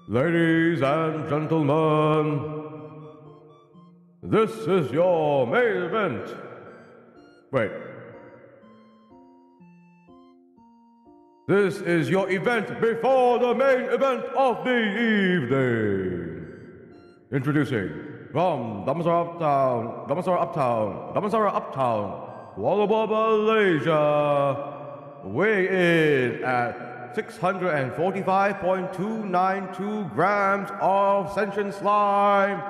Ladies and gentlemen, this is your main event. Wait. This is your event before the main event of the evening. Introducing from Damansara Uptown, Kuala Lumpur, Malaysia, weighing in at 645.292 grams of sentient slime.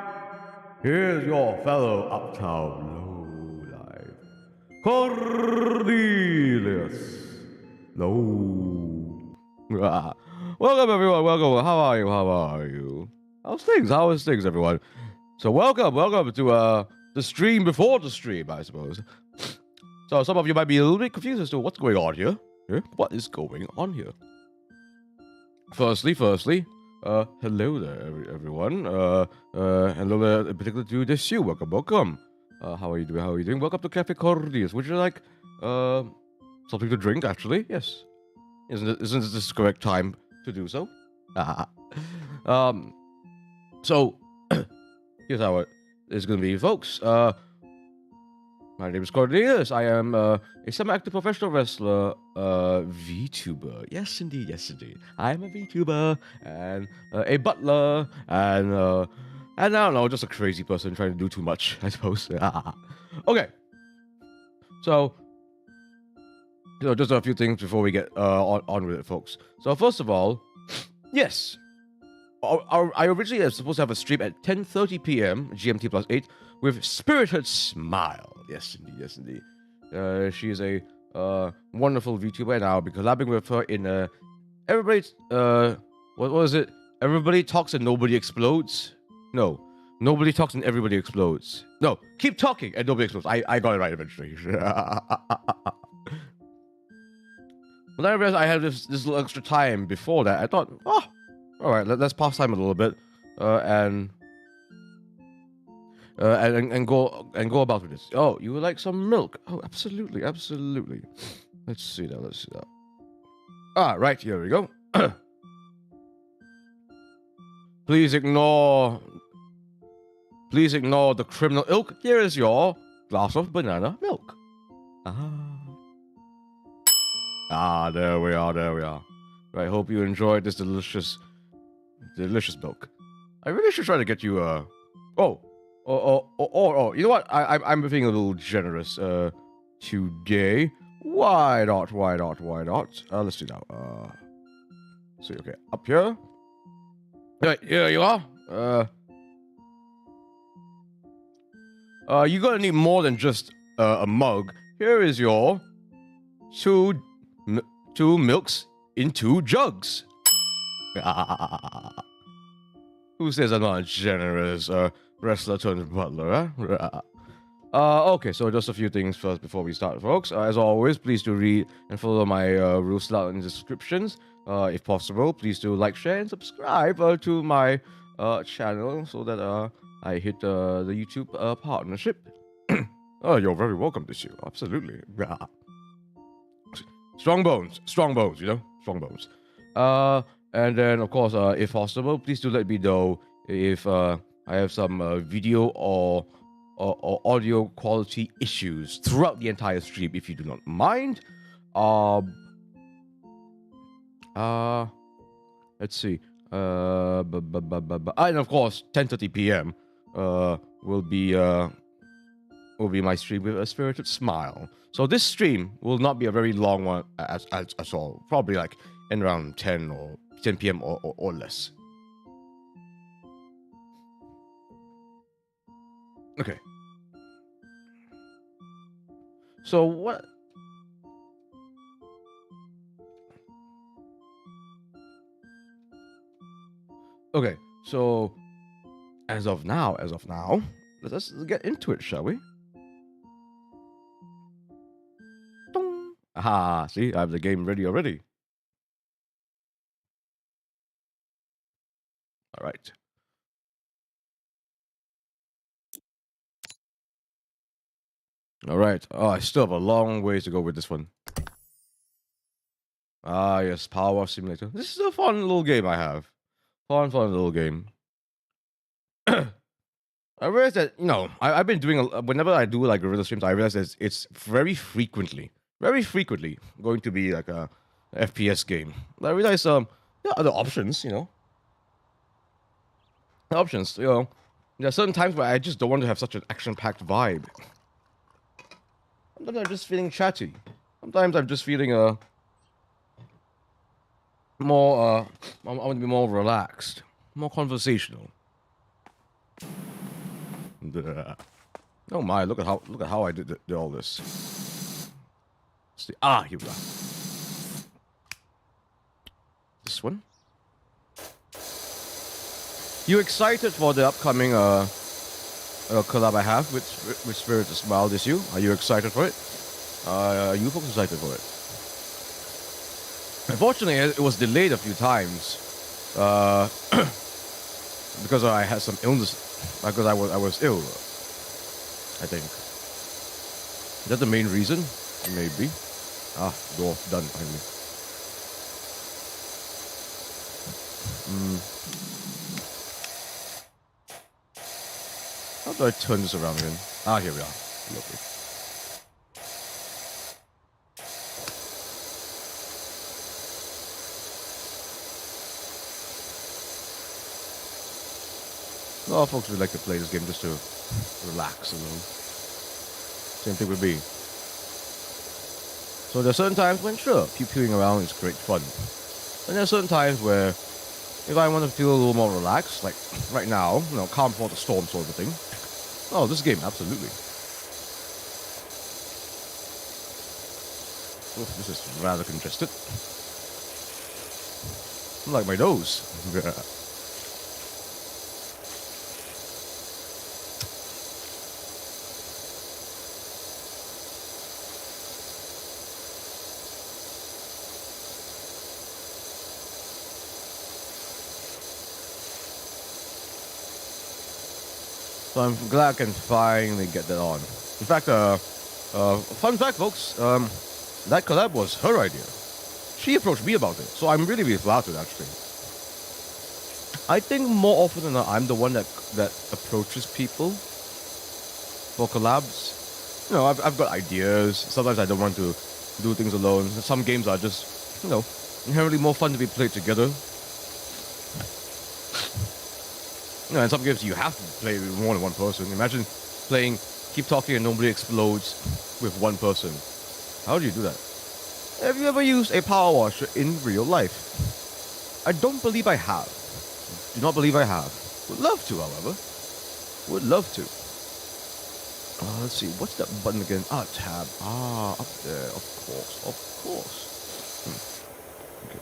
Here's your fellow Uptown lowlife, Cornelius. No. Welcome, everyone. Welcome. How are you? How are you? How's things? How is things, everyone? So welcome to the stream before the stream, I suppose. So some of you might be a little bit confused as to what's going on here. What is going on here? Firstly, hello there, everyone. Hello there, in particular to this you. Welcome. How are you doing? Welcome to Cafe Cornelius. Would you like something to drink? Actually, yes. Isn't this the correct time to do so? So here's how it is going to be, folks. My name is Cornelius. I am a semi-active professional wrestler, VTuber. Yes, indeed. I am a VTuber and a butler and I don't know, just a crazy person trying to do too much, I suppose. Okay. So, just a few things before we get on with it, folks. So first of all, yes, I originally was supposed to have a stream at 10:30 p.m. GMT plus 8 with Spirited Smile. Yes, indeed. She is a wonderful VTuber, and I'll be collabing with her in everybody's what was it? Everybody talks and nobody explodes. No, nobody talks and everybody explodes. No, keep talking and nobody explodes. I got it right eventually. When I realized I had this little extra time before that, I thought, oh, all right, let's pass time a little bit, and go about with this. Oh, you would like some milk? Oh, absolutely. Let's see that. Ah, right, here we go. Please ignore the criminal ilk. Here is your glass of banana milk. There we are. I hope you enjoyed this delicious milk. I really should try to get you you know what? I'm feeling a little generous today. Why not? Let's do that. See, okay, up here. Right, here you are. You're gonna need more than just a mug. Here is your two milks in 2 jugs. Who says I'm not a generous wrestler turned butler, huh? Okay, so just a few things first before we start, folks. As always, please do read and follow my rules out in the descriptions. If possible, please do like, share, and subscribe to my channel so that I hit the YouTube partnership. Oh, you're very welcome this year. Absolutely. Strong bones, you know? Strong bones. And then, of course, if possible, please do let me know if I have some video or audio quality issues throughout the entire stream, if you do not mind. Let's see. And of course, 10:30 p.m. will be my stream with a Spirited Smile. So this stream will not be a very long one as all. Probably like in around 10 p.m. or less. Okay. So what? Okay. So as of now, let's get into it, shall we? Dong. Aha! See, I have the game ready already. All right. All right. Oh, I still have a long ways to go with this one. Ah, yes, Powerwash Simulator. This is a fun little game I have. Fun little game. I realize that I've been doing whenever I do like guerrilla streams, I realize that it's very frequently going to be like a FPS game. I realize there are other options, The options, There are certain times where I just don't want to have such an action-packed vibe. Sometimes I'm just feeling chatty. Sometimes I'm just feeling more I want to be more relaxed, more conversational. Oh my! Look at how I did all this. Here we are. This one. You excited for the upcoming collab I have with Spirit to Smile this year? Are you excited for it? Are you folks excited for it? Unfortunately, it was delayed a few times because I had some illness. Because I was ill, I think. Is that the main reason? Maybe. Door done finally. How do I turn this around again? Here we are. Lovely. A lot of folks would like to play this game just to relax a little. Same thing with me. So there are certain times when, sure, pew-pewing around is great fun. And there are certain times where, if I want to feel a little more relaxed, like right now, calm before the storm sort of a thing. Oh, this game, absolutely. Oof, this is rather congested. Like my nose. So I'm glad I can finally get that on. In fact, fun fact, folks, that collab was her idea. She approached me about it, so I'm really flattered, actually. I think more often than not, I'm the one that approaches people for collabs. I've got ideas. Sometimes I don't want to do things alone. Some games are just, inherently more fun to be played together. In some games you have to play with more than one person. Imagine playing Keep Talking and Nobody Explodes with one person. How do you do that? Have you ever used a Powerwasher in real life? I don't believe I have. Do not believe I have. Would love to, however. Would love to. Let's see. What's that button again? Tab. Up there. Of course. Okay.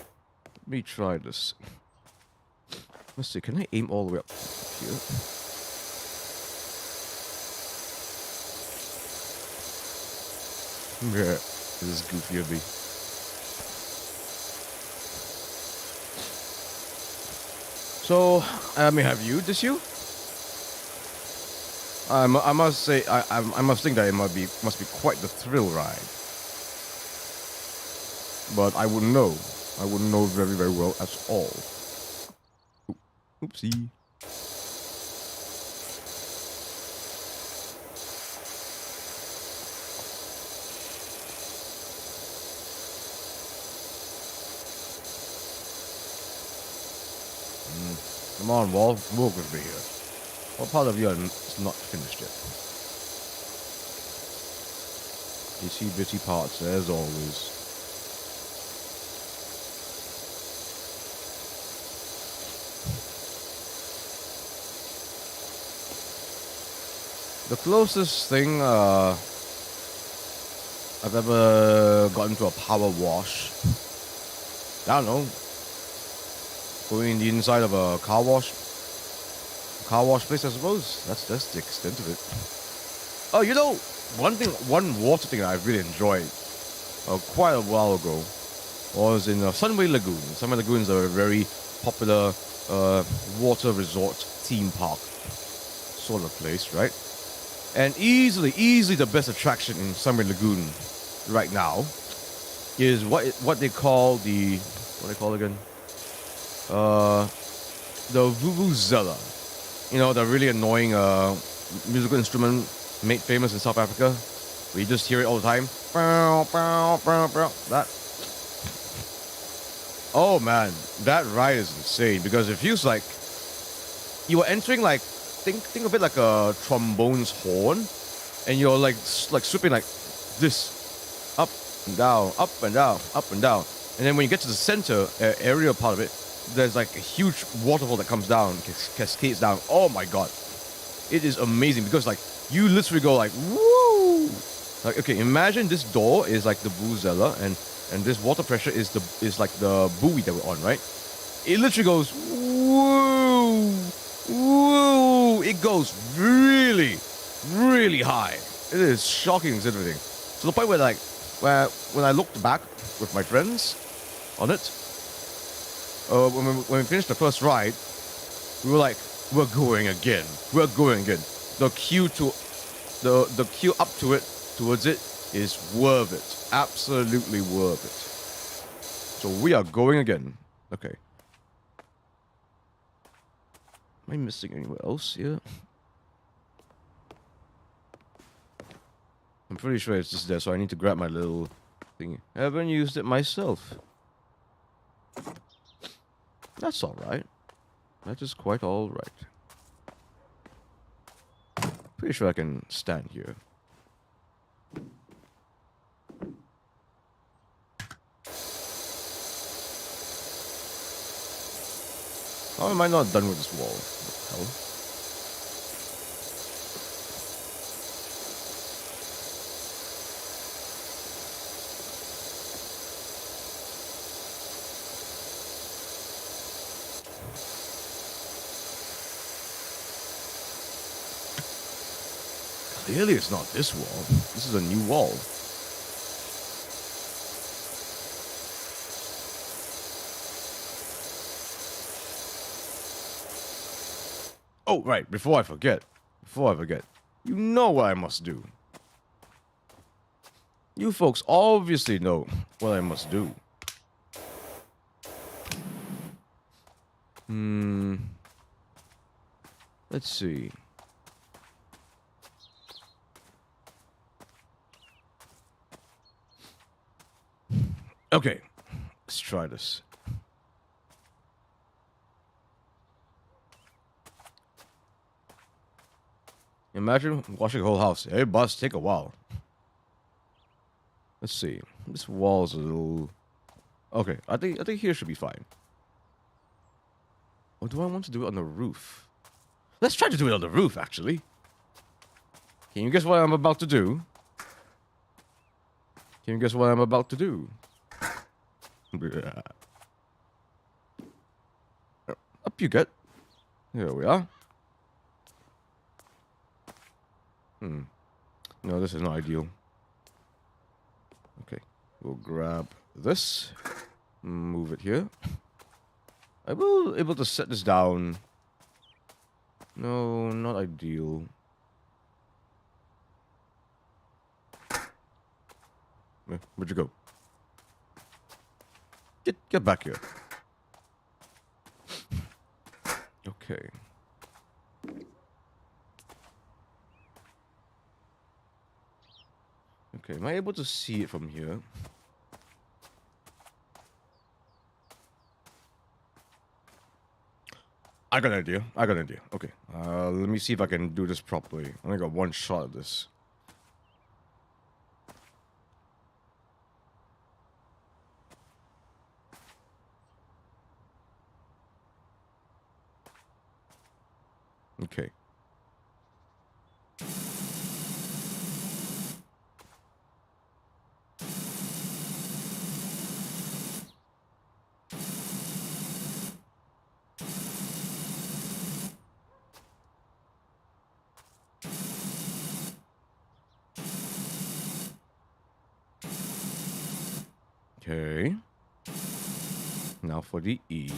Let me try this. Let's see, can I aim all the way up here? Yeah, this is goofy of me. So, have you this you? I must say, I must think that it must be quite the thrill ride. But I wouldn't know. I wouldn't know very, very well at all. Oopsie. Come on, Wall. Walk with me here. What part of you is not finished yet? Itsy bitty parts, as always. The closest thing I've ever gotten to a power wash, I don't know, going in the inside of a car wash place, I suppose. That's the extent of it. Oh, one water thing I really enjoyed quite a while ago was in Sunway Lagoon. Sunway Lagoon is a very popular water resort theme park sort of place, right? And easily the best attraction in Sunway Lagoon right now is what they call again? The vuvuzela. You know, the really annoying musical instrument made famous in South Africa. We just hear it all the time. That. Oh man, that ride is insane because it feels like you are entering like think of it like a trombone's horn, and you're like sweeping like this, up and down, up and down, up and down, and then when you get to the center area part of it, there's like a huge waterfall that comes down, cascades down. Oh my god, it is amazing because like you literally go like woo. Like okay, imagine this door is like the vuvuzela and this water pressure is like the buoy that we're on, right? It literally goes woo, woo. It goes really, really high. It is shocking and everything. To the point where like when I looked back with my friends on it, when we finished the first ride, we were like, we're going again. We're going again. The queue up to it, towards it, is worth it. Absolutely worth it. So we are going again. Okay. Am I missing anywhere else here? I'm pretty sure it's just there, so I need to grab my little thing. I haven't used it myself. That's alright. That is quite alright. Pretty sure I can stand here. How am I not done with this wall? What the hell? Clearly it's not this wall. This is a new wall. Oh, right, before I forget, you know what I must do. You folks obviously know what I must do. Let's see. Okay, let's try this. Imagine washing a whole house. Hey, boss, take a while. Let's see. This wall's a little... Okay, I think here should be fine. Or do I want to do it on the roof? Let's try to do it on the roof, actually. Can you guess what I'm about to do? Can you guess what I'm about to do? Up you get. Here we are. No, this is not ideal. Okay, we'll grab this. Move it here. I will able to set this down. No, not ideal. Where'd you go? Get back here. Okay. Okay, am I able to see it from here? I got an idea. Okay. Let me see if I can do this properly. I only got one shot at this. Okay. Okay. Now for the E.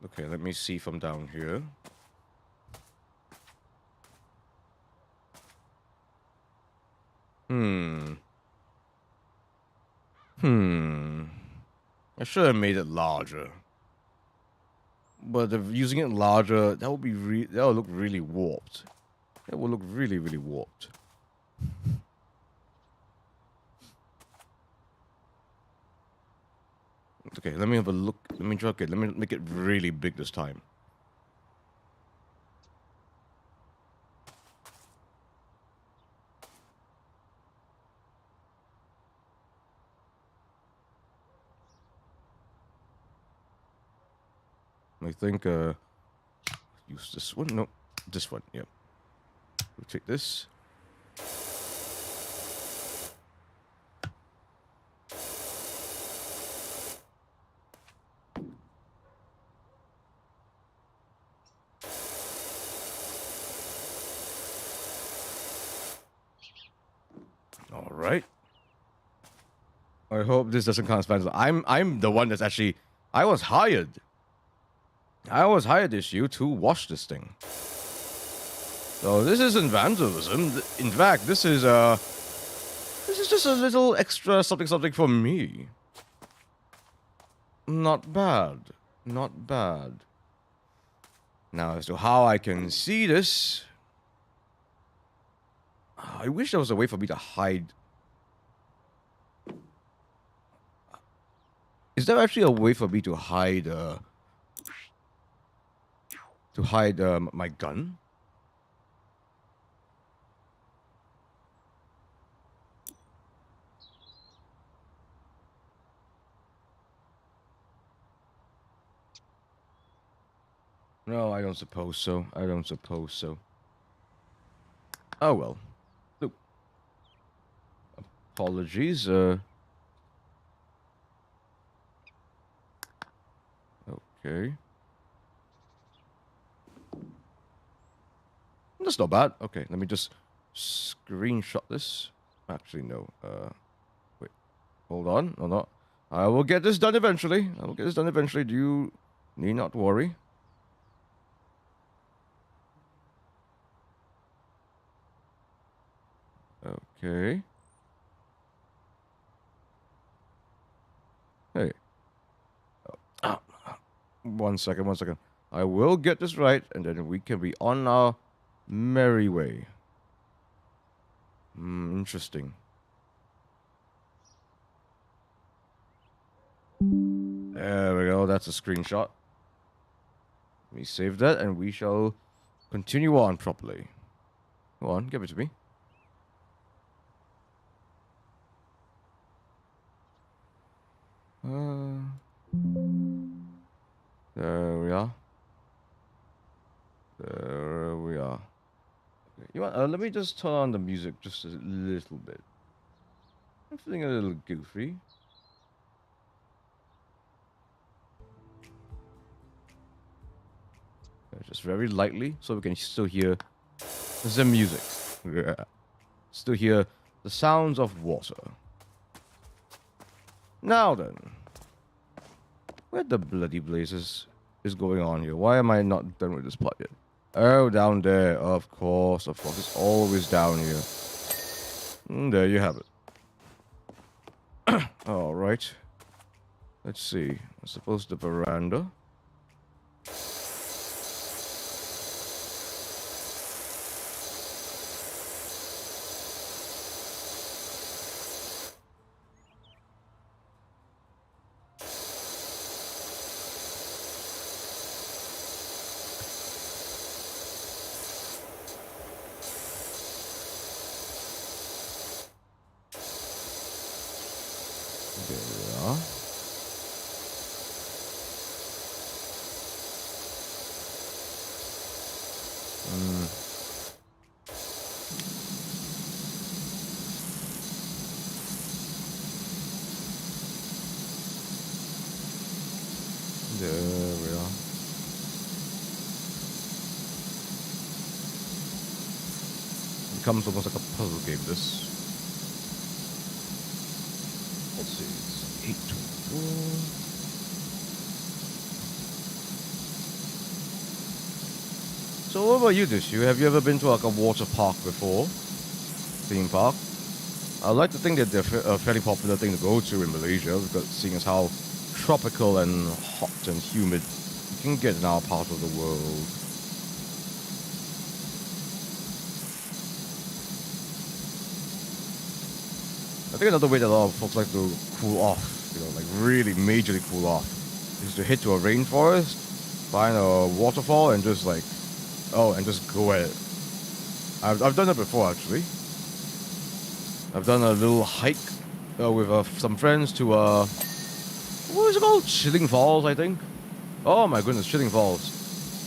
Okay, let me see from down here. I should have made it larger. But if using it larger, that would look really warped. That will look really, really warped. Okay, let me have a look. Let me make it really big this time. I think use this one. No, this one. Yep. We'll take this. All right. I hope this doesn't count as vandalism. I'm the one that's actually. I was hired this year to wash this thing. So this isn't vandalism. In fact, this is just a little extra something for me. Not bad. Not bad. Now, as to how I can see this, I wish there was a way for me to hide. Is there actually a way for me to hide my gun? No, I don't suppose so. I don't suppose so. Oh well. Look. Apologies. Okay. That's not bad. Okay, let me just screenshot this. Actually, no. Wait. Hold on. No, no. I will get this done eventually. I will get this done eventually. You need not worry. Okay. Hey. Oh. 1 second, 1 second. I will get this right, and then we can be on our merry way. Interesting. There we go. That's a screenshot. Let me save that, and we shall continue on properly. Go on, give it to me. There we are. There we are. Okay, you want? Let me just turn on the music just a little bit. I'm feeling a little goofy. Just very lightly, so we can still hear the music. Yeah. Still hear the sounds of water. Now then, what the bloody blazes is going on here? Why am I not done with this part yet? Oh, down there. Of course. It's always down here. There you have it. All right. Let's see. I suppose the veranda. Becomes almost like a puzzle game, this. Let's see, it's 8 to 4. So what about you, Dishu? Have you ever been to like a water park before? Theme park? I like to think that they're a fairly popular thing to go to in Malaysia, because seeing as how tropical and hot and humid you can get in our part of the world. I think another way that a lot of folks like to cool off, like really majorly cool off, is to head to a rainforest, find a waterfall, and just just go at it. I've done it before, actually. I've done a little hike with some friends to what was it called? Chilling Falls, I think. Oh my goodness, Chilling Falls.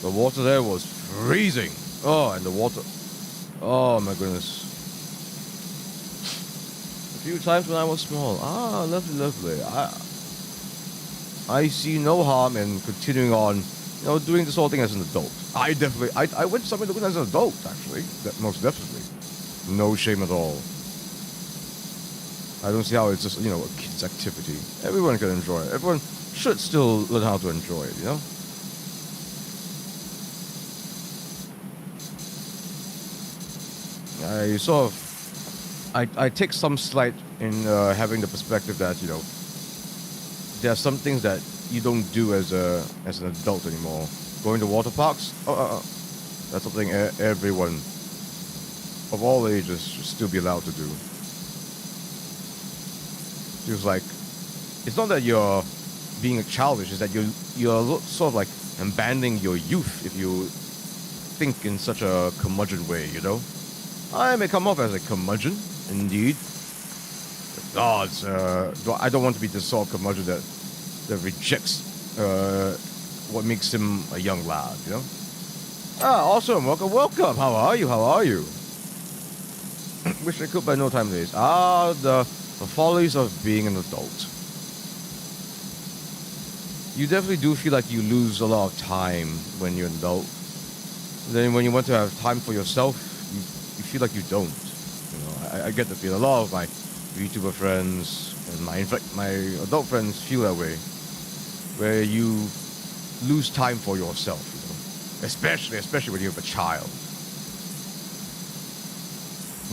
The water there was freezing. Oh, and the water. Oh my goodness. A few times when I was small. Ah, lovely, lovely. I see no harm in continuing on, doing this whole thing as an adult. I went somewhere to do it as an adult, actually. Most definitely. No shame at all. I don't see how it's just, a kid's activity. Everyone can enjoy it. Everyone should still learn how to enjoy it, I take some slight in having the perspective that, there are some things that you don't do as an adult anymore. Going to water parks, that's something everyone of all ages should still be allowed to do. Feels like it's not that you're being childish, it's that you're sort of like abandoning your youth if you think in such a curmudgeon way, I may come off as a curmudgeon, indeed. Gods, I don't want to be the sort of curmudgeon that rejects what makes him a young lad, Awesome, welcome. How are you? Wish I could, but no time days. The follies of being an adult. You definitely do feel like you lose a lot of time when you're an adult. Then when you want to have time for yourself, you feel like you don't. I get the feel. A lot of my VTuber friends and my adult friends feel that way, where you lose time for yourself. Especially when you have a child.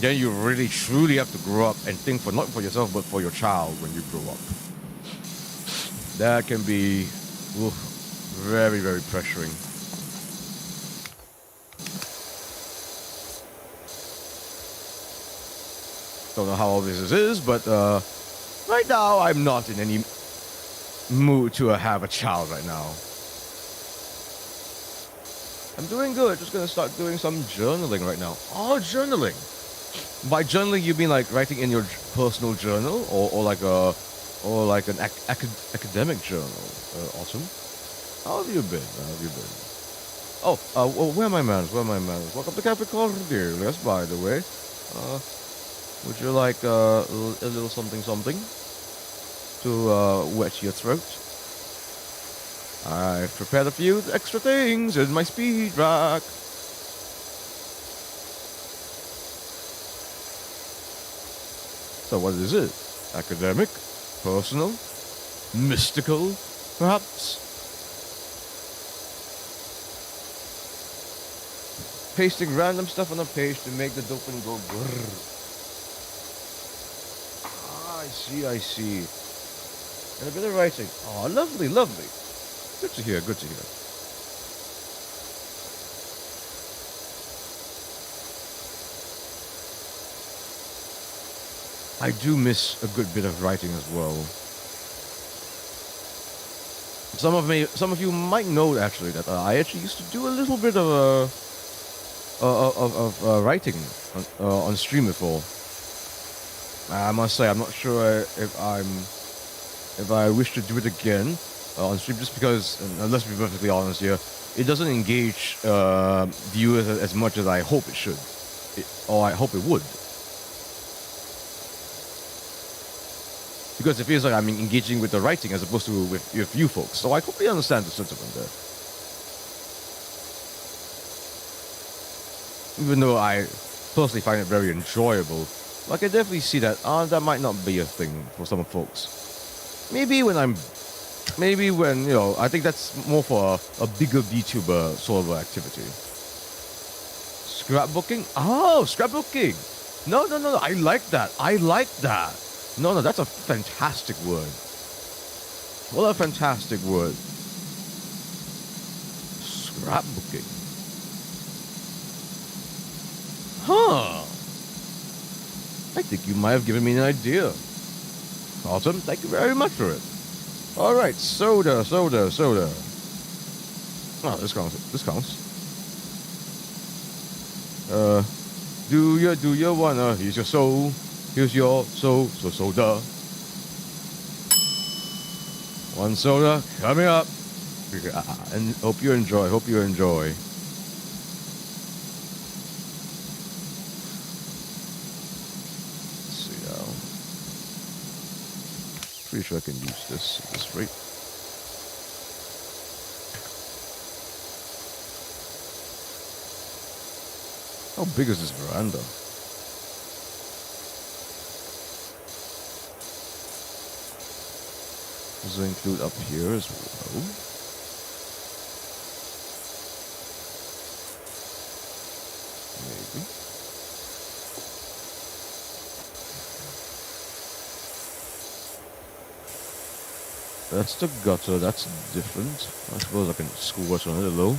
Then you really truly have to grow up and think not for yourself but for your child when you grow up. That can be very, very pressuring. Don't know how all this is, but right now I'm not in any mood to have a child right now. I'm doing good. Just gonna start doing some journaling right now. Oh, journaling. By journaling, you mean like writing in your personal journal, or like an academic journal? Awesome. How have you been? Oh, where are my manners? Welcome to Cornelius, by the way. Would you like a little something to wet your throat? I've prepared a few extra things in my speed rack. So what is it? Academic? Personal? Mystical? Perhaps? Pasting random stuff on a page to make the dopamine go brrr. I see. And a bit of writing. Oh, lovely. Good to hear. I do miss a good bit of writing as well. Some of you might know actually that I actually used to do a little bit of writing on stream before. I must say I'm not sure if I wish to do it again on stream, just because, and let's be perfectly honest here, it doesn't engage viewers as much as I hope it should, or I hope it would. Because it feels like I'm engaging with the writing as opposed to with you folks. So I completely understand the sentiment there. Even though I personally find it very enjoyable, I can definitely see that that might not be a thing for some folks. Maybe when I think that's more for a bigger VTuber sort of activity. Scrapbooking? Oh, scrapbooking. No. I like that. No, that's a fantastic word. What a fantastic word. Scrapbooking. Huh. I think you might have given me an idea. Awesome. Thank you very much for it. All right. Soda. Oh, this counts. Do you wanna? Here's your soul. Soda. One soda coming up. And hope you enjoy. Let's see now. Pretty sure I can use this at this rate. How big is this veranda? Does it include up here as well? Maybe. That's the gutter, that's different. I suppose I can squish on it a little.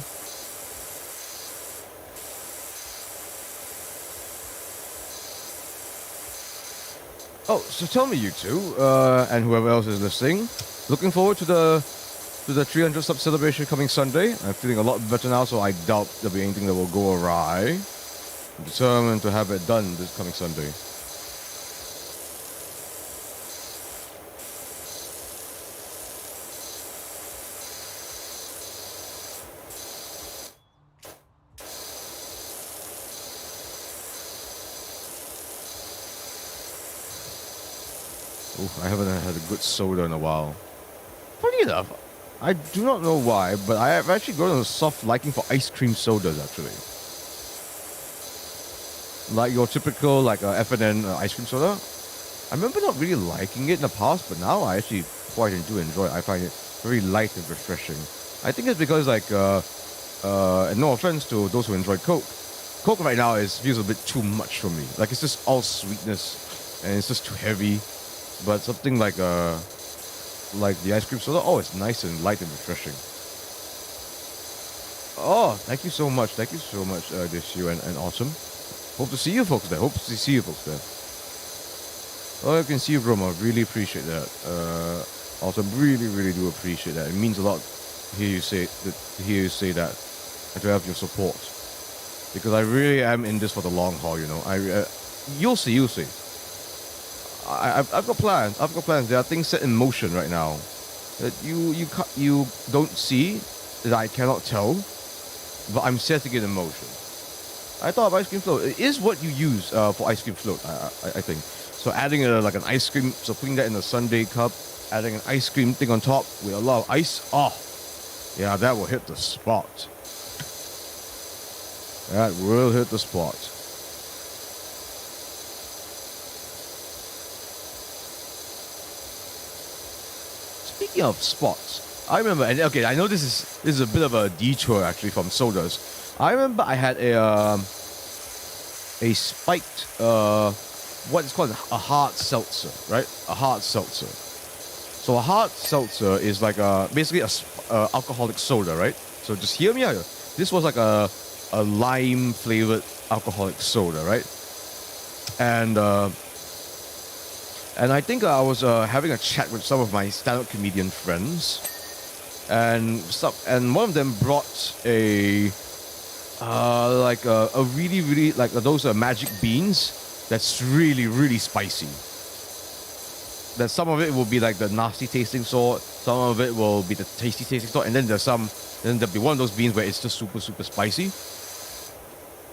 Oh, so tell me, you two, and whoever else is listening, looking forward to the 300 sub celebration coming Sunday. I'm feeling a lot better now, so I doubt there'll be anything that will go awry. I'm determined to have it done this coming Sunday. Ooh, I haven't had a good soda in a while. Funny enough, I do not know why, but I have actually grown a soft liking for ice cream sodas, actually. Like your typical, like F&N ice cream soda. I remember not really liking it in the past, but now I actually quite do enjoy it. I find it very light and refreshing. I think it's because, like, and no offense to those who enjoy Coke. Coke right now feels a bit too much for me. Like, it's just all sweetness, and it's just too heavy. But something like the ice cream soda, oh, it's nice and light and refreshing. Oh, thank you so much, Dishu and Autumn. Hope to see you folks there. Oh, I can see you, Roma. Really appreciate that. Autumn, really do appreciate that. It means a lot to hear you say that, and to have your support. Because I really am in this for the long haul, you know. You'll see. I've got plans. There are things set in motion right now that you don't see, that I cannot tell, but I'm setting it in motion. I thought of ice cream float. It is what you use for ice cream float, I think. So adding like an ice cream, so putting that in a sundae cup, adding an ice cream thing on top with a lot of ice. Oh, yeah, that will hit the spot. That will hit the spot. Speaking of spots, I remember, and okay, I know this is a bit of a detour actually from sodas. I remember I had a spiked what is called a hard seltzer, right? A hard seltzer. So a hard seltzer is like basically a alcoholic soda, right? So just hear me out. This was like a lime flavored alcoholic soda, right? And I think I was having a chat with some of my stand-up comedian friends, and one of them brought a really like those magic beans that's really spicy. That some of it will be like the nasty tasting sort, some of it will be the tasty tasting sort, and then there'll be one of those beans where it's just super spicy.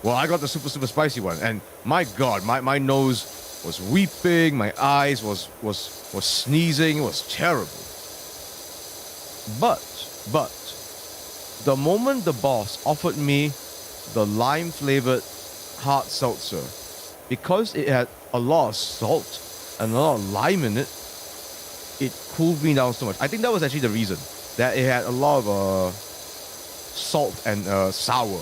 Well, I got the super spicy one, and my God, my nose was weeping, my eyes was sneezing, it was terrible. But the moment the boss offered me the lime flavored hard seltzer, because it had a lot of salt and a lot of lime in it, it cooled me down so much. I think that was actually the reason, that it had a lot of salt and sour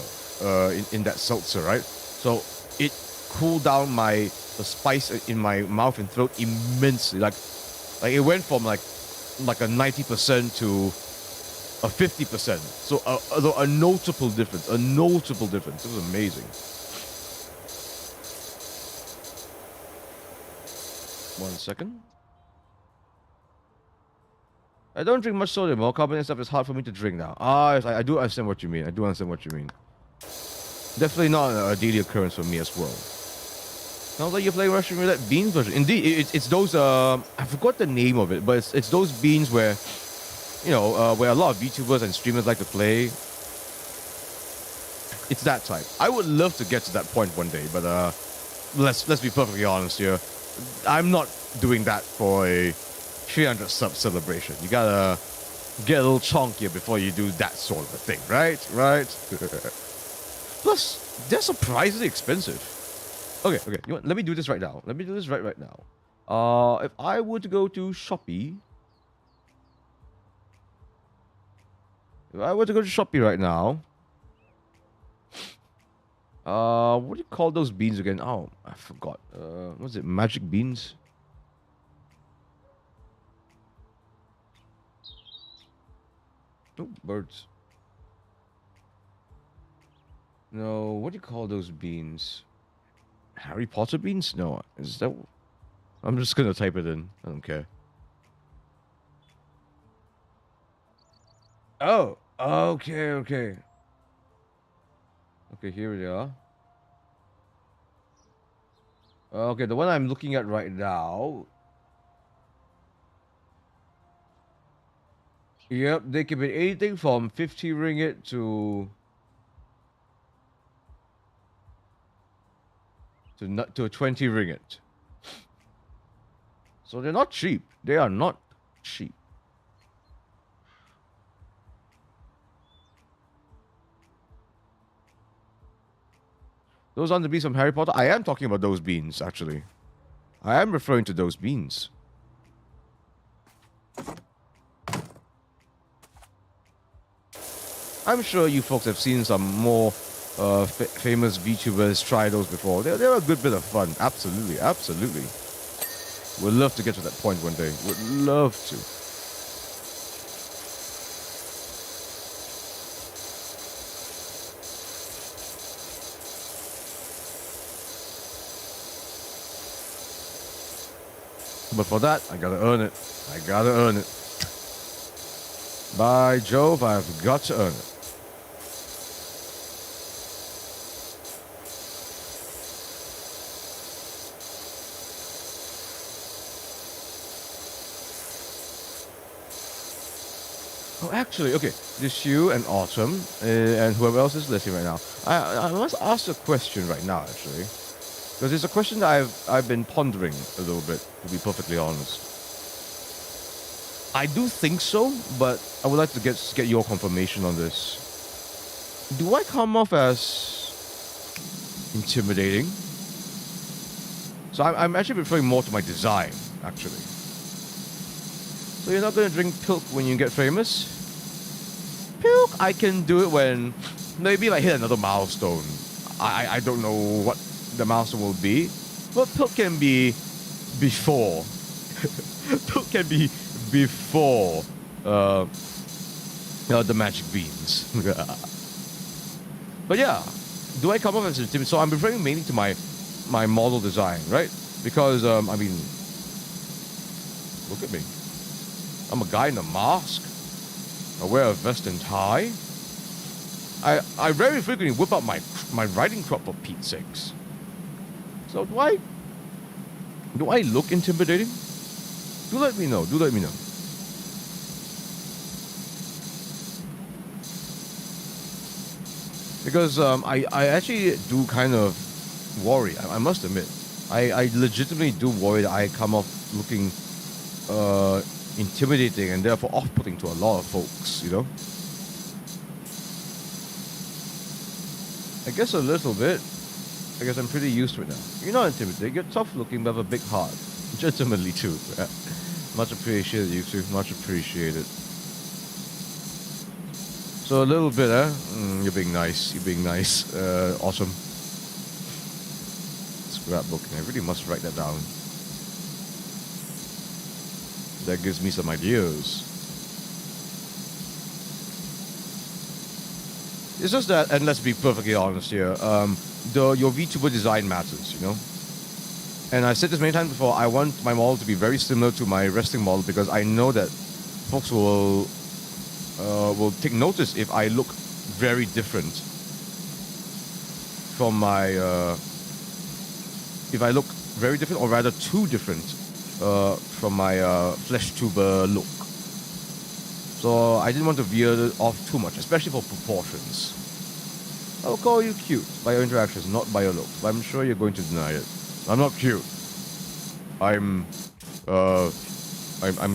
in that seltzer, right? So it cooled down the spice in my mouth and throat immensely. Like it went from like a 90% to a 50%. So a notable difference. A notable difference. It was amazing. 1 second. I don't drink much soda anymore. Carbonated stuff is hard for me to drink now. I do understand what you mean. Definitely not a daily occurrence for me as well. Sounds like you're playing Russian roulette beans version. Indeed, it's those. I forgot the name of it, but it's those beans where, where a lot of VTubers and streamers like to play. It's that type. I would love to get to that point one day, but let's be perfectly honest here. I'm not doing that for a 300 sub celebration. You gotta get a little chunkier before you do that sort of a thing, right? Plus, they're surprisingly expensive. Okay. You know what? Let me do this right now. Right now. If I were to go to Shopee. Right now. What do you call those beans again? Oh, I forgot. What's it? Magic beans? Oh, birds. No, what do you call those beans? Harry Potter beans? No, is that... I'm just gonna type it in. I don't care. Oh, okay. Okay, here we are. Okay, the one I'm looking at right now. Yep, they can be anything from 50 ringgit to to 20 ringgit. So they're not cheap. They are not cheap. Those aren't the beans from Harry Potter. I am talking about those beans, actually. I am referring to those beans. I'm sure you folks have seen some more famous VTubers try those before. They're a good bit of fun. Absolutely. Would love to get to that point one day. Would love to. But for that, I gotta earn it. By Jove, I've got to earn it. Oh, actually, okay. This you and Autumn and whoever else is listening right now. I must ask a question right now, actually. Because it's a question that I've been pondering a little bit, to be perfectly honest. I do think so, but I would like to get your confirmation on this. Do I come off as intimidating? So I'm actually referring more to my design, actually. So you're not going to drink pilk when you get famous? Pilk, I can do it when maybe I hit another milestone. I don't know what the milestone will be, but pilk can be before. Pilk can be before the magic beans. But yeah, do I come off as intimidating? So I'm referring mainly to my model design, right? Because I mean, look at me. I'm a guy in a mask. I wear a vest and tie. I very frequently whip out my riding crop for Pete's sakes. So do I look intimidating? Do let me know. Because I actually do kind of worry. I must admit, I legitimately do worry that I come off looking intimidating and therefore off-putting to a lot of folks, you know? I guess a little bit. I guess I'm pretty used to it now. You're not intimidating. You're tough-looking but have a big heart. Gentlemanly too. Much appreciated, you two. Much appreciated. So a little bit, You're being nice. Awesome. Scrapbooking. I really must write that down. That gives me some ideas. It's just that, and let's be perfectly honest here, your VTuber design matters, you know? And I've said this many times before, I want my model to be very similar to my resting model because I know that folks will take notice if I look very different from my, if I look very different or rather too different from my flesh tuber look. So I didn't want to veer off too much, especially for proportions. I'll call you cute by your interactions, not by your looks. But I'm sure you're going to deny it. I'm not cute. I'm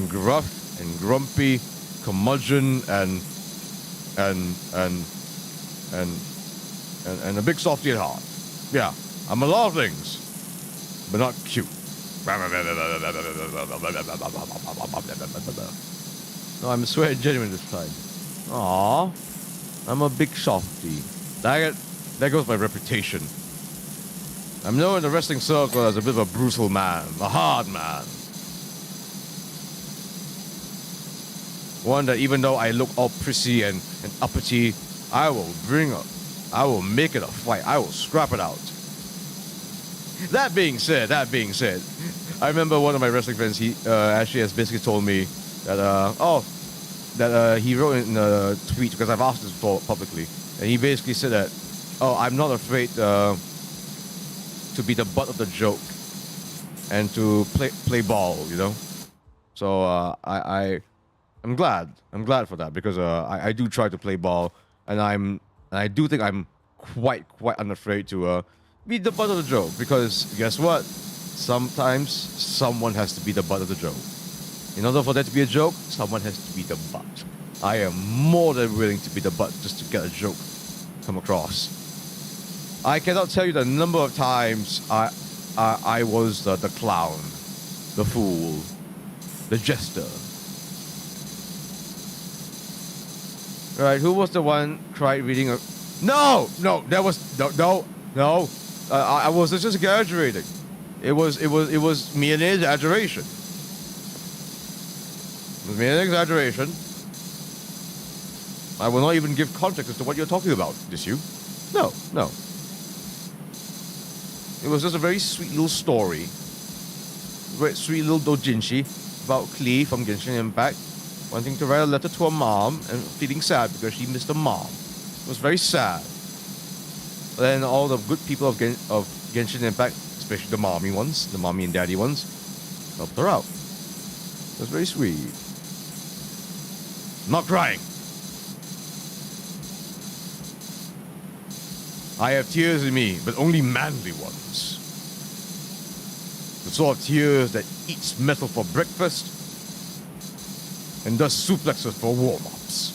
gruff and grumpy, curmudgeon and a big softy at heart. Yeah, I'm a lot of things, but not cute. No, I'm swearing genuine this time. Aww, I'm a big softy. Dang it, there goes my reputation. I'm known in the wrestling circle as a bit of a brutal man, a hard man. One that even though I look all prissy and uppity, I will make it a fight. I will scrap it out. That being said, I remember one of my wrestling friends, he actually has basically told me that, he wrote in a tweet, because I've asked this before publicly, and he basically said that, I'm not afraid to be the butt of the joke and to play ball, you know? So I'm glad for that, because I do try to play ball, and I do think I'm quite unafraid to be the butt of the joke, because guess what? Sometimes someone has to be the butt of the joke. In order for that to be a joke, someone has to be the butt. I am more than willing to be the butt just to get a joke come across. I cannot tell you the number of times I was the clown, the fool, the jester. Right, who was the one cried reading a... No! There was... No. I was just exaggerating. It was me and exaggeration. It was me and exaggeration. I will not even give context as to what you're talking about, this you? No. It was just a very sweet little story. Very sweet little doujinshi about Klee from Genshin Impact wanting to write a letter to her mom and feeling sad because she missed her mom. It was very sad. But then all the good people of Genshin Impact, especially the mommy ones, the mommy and daddy ones, helped her out. It was very sweet. I'm not crying. I have tears in me, but only manly ones. The sort of tears that eats metal for breakfast and does suplexes for warm-ups.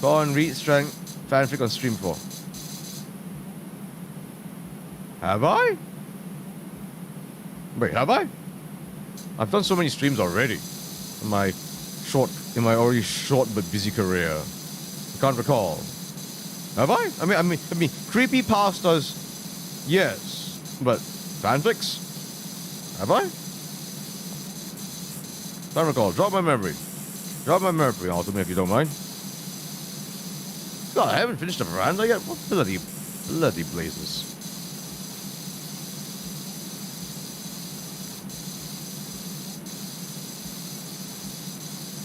Go on, read strength fanfic on stream 4. Have I? Wait, have I? I've done so many streams already in my already short but busy career. I can't recall. Have I? I mean, creepypastas, yes, but fanfics? Have I? Can't recall. Drop my memory, Ultimate, if you don't mind. God, I haven't finished the veranda yet. What bloody blazes.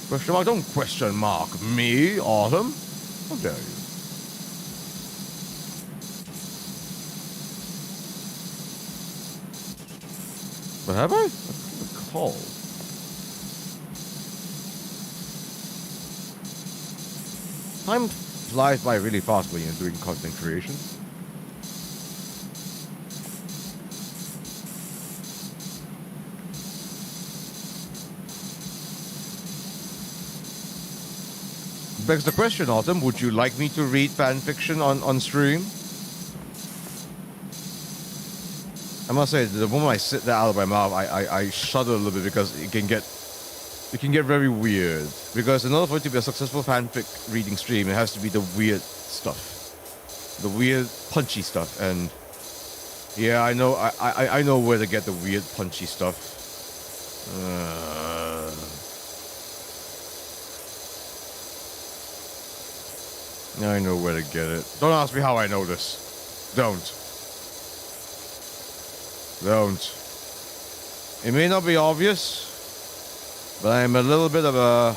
Question mark? Don't question mark me, Autumn. How dare you? But have I? I can't recall. Time flies by really fast when you're doing content creation. Begs the question, Autumn, would you like me to read fanfiction on stream? I must say, the moment I sit that out of my mouth, I shudder a little bit because it can get very weird. Because in order for it to be a successful fanfic reading stream, it has to be the weird stuff, the weird punchy stuff, and Yeah, I know. I know where to get the weird punchy stuff. I know where to get it. Don't ask me how I know this. Don't. It may not be obvious, but I'm a little bit of a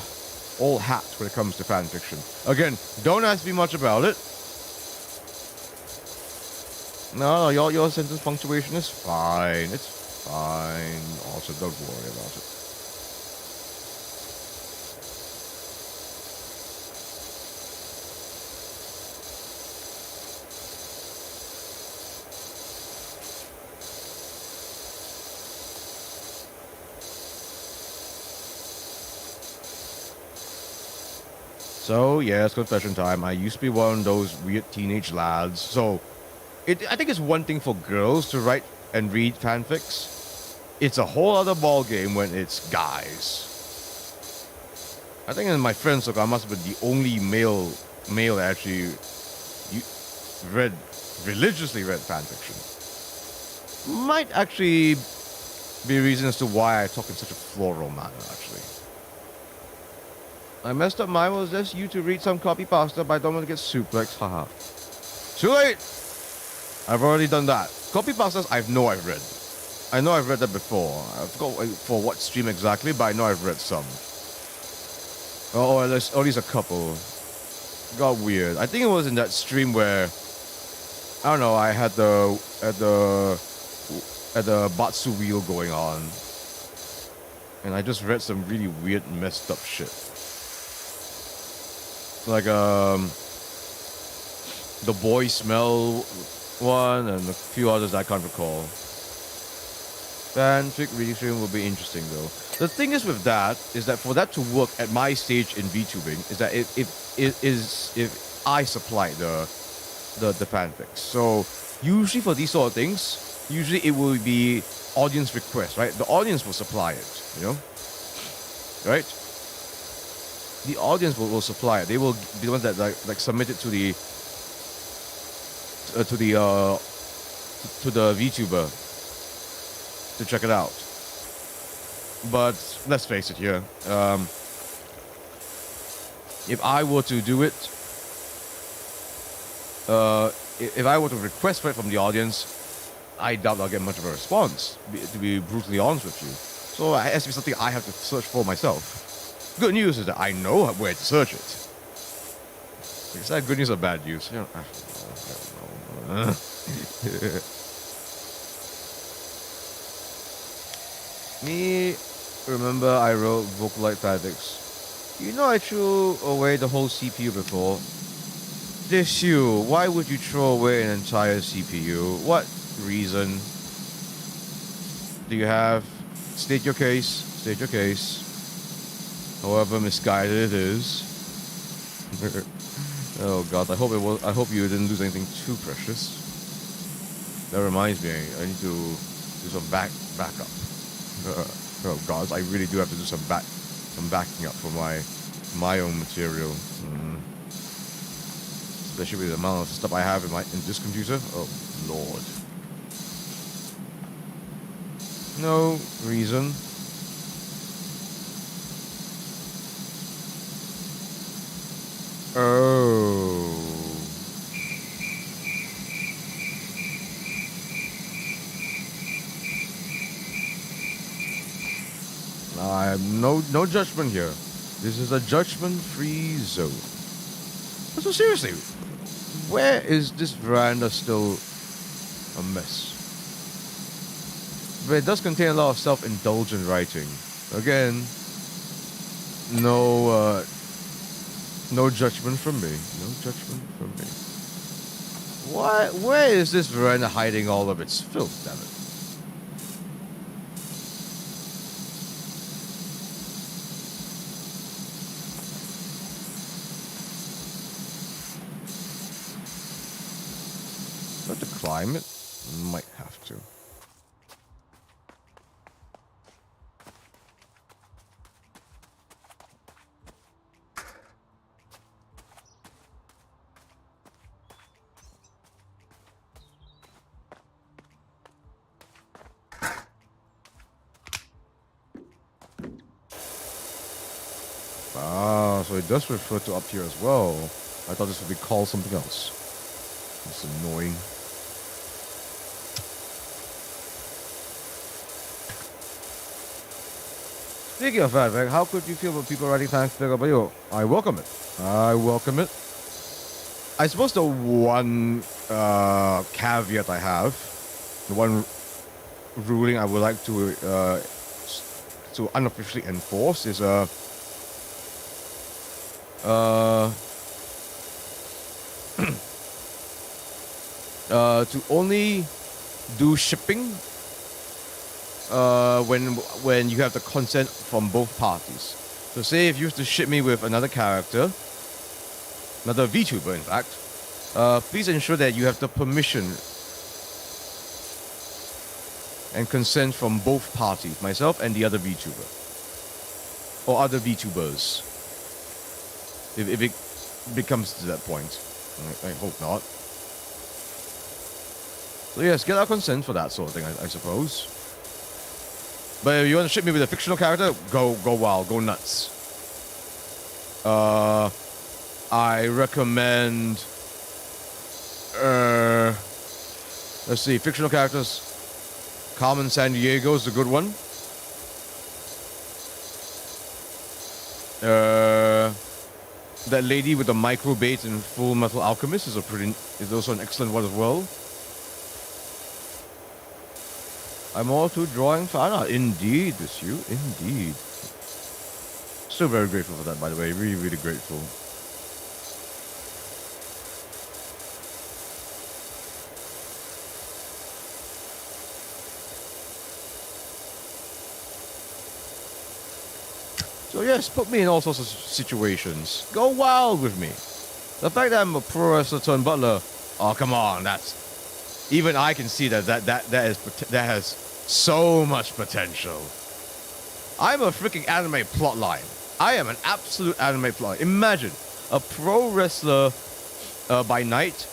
old hat when it comes to fan fiction. Again, don't ask me much about it. No, your sentence punctuation is fine. It's fine. Also, don't worry about it. So, yeah, it's confession time. I used to be one of those weird teenage lads. So, I think it's one thing for girls to write and read fanfics. It's a whole other ball game when it's guys. I think in my friends circle, I must have been the only male that actually religiously read fanfiction. Might actually be a reason as to why I talk in such a floral manner, actually. I messed up mine. Was just you to read some copy pasta, but I don't want to get suplex. Haha. Too late! I've already done that. Copy pastas, I've read. I know I've read that before. I forgot for what stream exactly, but I know I've read some. Or at least a couple. Got weird. I think it was in that stream where, I don't know, I had the Batsu wheel going on. And I just read some really weird, messed up shit. Like, the boy smell one and a few others I can't recall. Fanfic reading stream will be interesting though. The thing is with that is that for that to work at my stage in VTubing is that if I supply the fanfics. So usually for these sort of things, usually it will be audience request, right? The audience will supply it, you know? Right? The audience will supply it. They will be the ones that like submit it to the VTuber to check it out. But let's face it here. If I were to do it, if I were to request for it from the audience, I doubt I'll get much of a response, to be brutally honest with you. So it has to be something I have to search for myself. Good news is that I know where to search it. Is that good news or bad news? I don't know. Me, remember I wrote Vocalite fanfics. You know I threw away the whole CPU before. This you, why would you throw away an entire CPU? What reason do you have? State your case. State your case. However misguided it is. Oh God, I hope you didn't lose anything too precious. That reminds me, I need to do some backup. Oh God, I really do have to do some backing up for my own material. Especially with the amount of stuff I have in this computer. Oh Lord. No reason. Oh. I have no judgment here. This is a judgment-free zone. So seriously, where is this veranda still a mess? But it does contain a lot of self-indulgent writing. Again, no judgment from me. No judgment from me. Where is this veranda hiding all of its filth, damn it? Not to climb it? Might have to. Ah, so it does refer to up here as well. I thought this would be called something else. It's annoying. Speaking of that, Veg, how could you feel about people writing thanks to you? I welcome it. I welcome it. I suppose the one caveat I have, the one ruling I would like to unofficially enforce is to only do shipping when you have the consent from both parties. So say if you have to ship me with another character, another VTuber in fact, please ensure that you have the permission and consent from both parties, myself and the other VTuber. Or other VTubers. If it becomes to that point. I hope not. So yes, get our consent for that sort of thing, I suppose. But if you want to ship me with a fictional character, go wild, go nuts. I recommend let's see, fictional characters. Carmen Sandiego is a good one. That lady with the micro bait in Full Metal Alchemist is also an excellent one as well. I'm all to drawing fan art. Indeed, this you. Indeed. Still very grateful for that, by the way. Really, really grateful. So yes, put me in all sorts of situations. Go wild with me. The fact that I'm a pro wrestler turned butler, oh come on, that's even I can see that has so much potential. I'm a freaking anime plotline. I am an absolute anime plotline. Imagine a pro wrestler by night,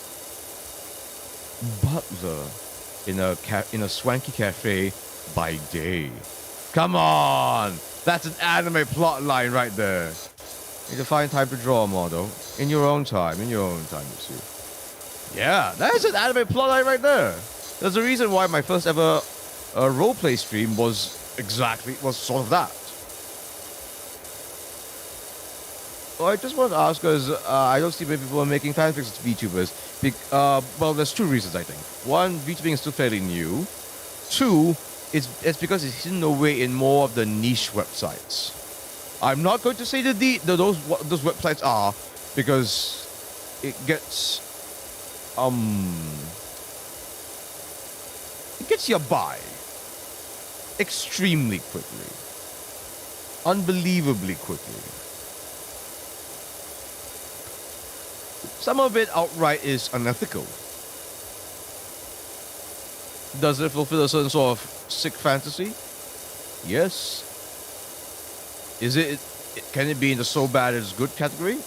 butler in a swanky cafe by day. Come on. That's an anime plot line right there. You need to find time to draw more, though. In your own time, monsieur. Yeah, that's an anime plot line right there. There's a reason why my first ever roleplay stream was sort of that. Well, I just want to ask, because I don't see many people are making fanfics of VTubers. Well, there's two reasons, I think. One, VTubing is still fairly new. Two, it's because it's hidden away in more of the niche websites. I'm not going to say that those websites are, because it gets you by extremely quickly, unbelievably quickly. Some of it outright is unethical. Does it fulfill a certain sort of sick fantasy? Yes. Is it? Can it be in the so bad it's good category?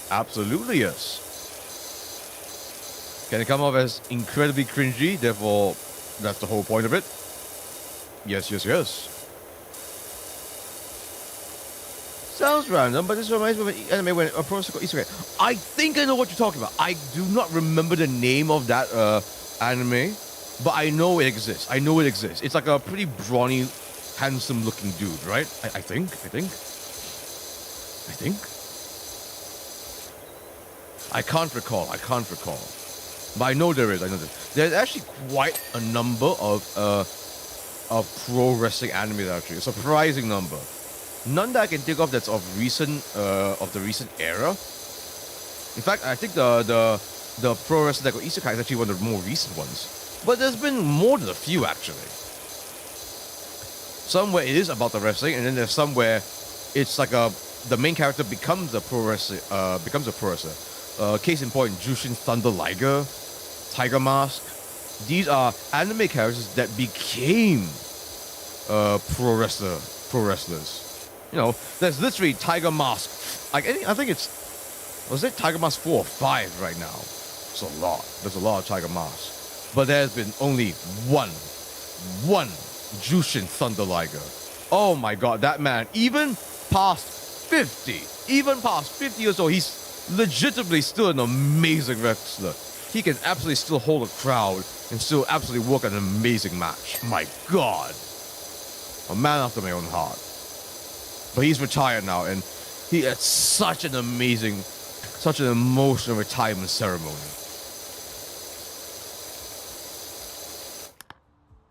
Absolutely yes. Can it come off as incredibly cringy? Therefore, that's the whole point of it. Yes. Sounds random, but this reminds me of an anime when a process called Easter egg. I think I know what you're talking about. I do not remember the name of that anime. But I know it exists. It's like a pretty brawny, handsome-looking dude, right? I think. I can't recall. But I know there is. There's actually quite a number of pro wrestling animes. Actually, a surprising number. None that I can think of that's of the recent era. In fact, I think the pro wrestling that got Isekai is actually one of the more recent ones. But there's been more than a few, actually. Somewhere it is about the wrestling, and then there's somewhere it's like the main character becomes a pro wrestler. Case in point, Jushin Thunder Liger, Tiger Mask. These are anime characters that became pro wrestlers. You know, there's literally Tiger Mask. I think was it Tiger Mask 4 or 5 right now? It's a lot. There's a lot of Tiger Masks. But there's been only one Jushin Thunder Liger. Oh my god, that man, even past 50, even past 50 years old, he's legitimately still an amazing wrestler. He can absolutely still hold a crowd and still absolutely work an amazing match. My God. A man after my own heart. But he's retired now, and he had such an amazing, such an emotional retirement ceremony.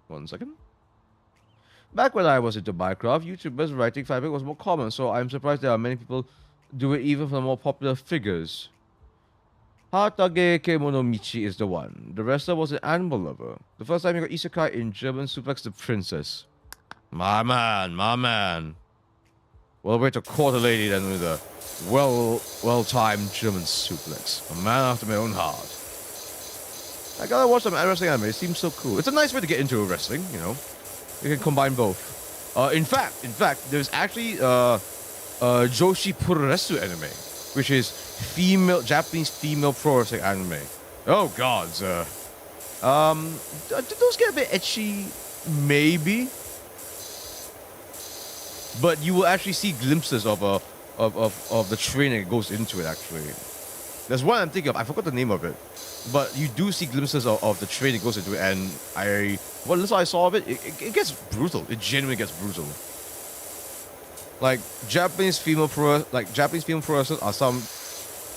1 second. Back when I was into Minecraft, YouTubers writing fanfic was more common, so I'm surprised there are many people do it even for the more popular figures. Hatage Kemonomichi is the one. The wrestler was an animal lover. The first time he got isekai in German suplex the princess. My man. Well, way to court a lady then with a well-timed German suplex. A man after my own heart. I gotta watch some wrestling anime. It seems so cool. It's a nice way to get into wrestling, you know. You can combine both. In fact, there's actually Joshi Puroresu anime, which is Japanese female pro wrestling anime. Oh God, do those get a bit ecchi? Maybe. But you will actually see glimpses of the training that goes into it. Actually, there's one I'm thinking of. I forgot the name of it, but you do see glimpses of the training that goes into it. And little I saw of it, it gets brutal. It genuinely gets brutal. Like Japanese female pro wrestlers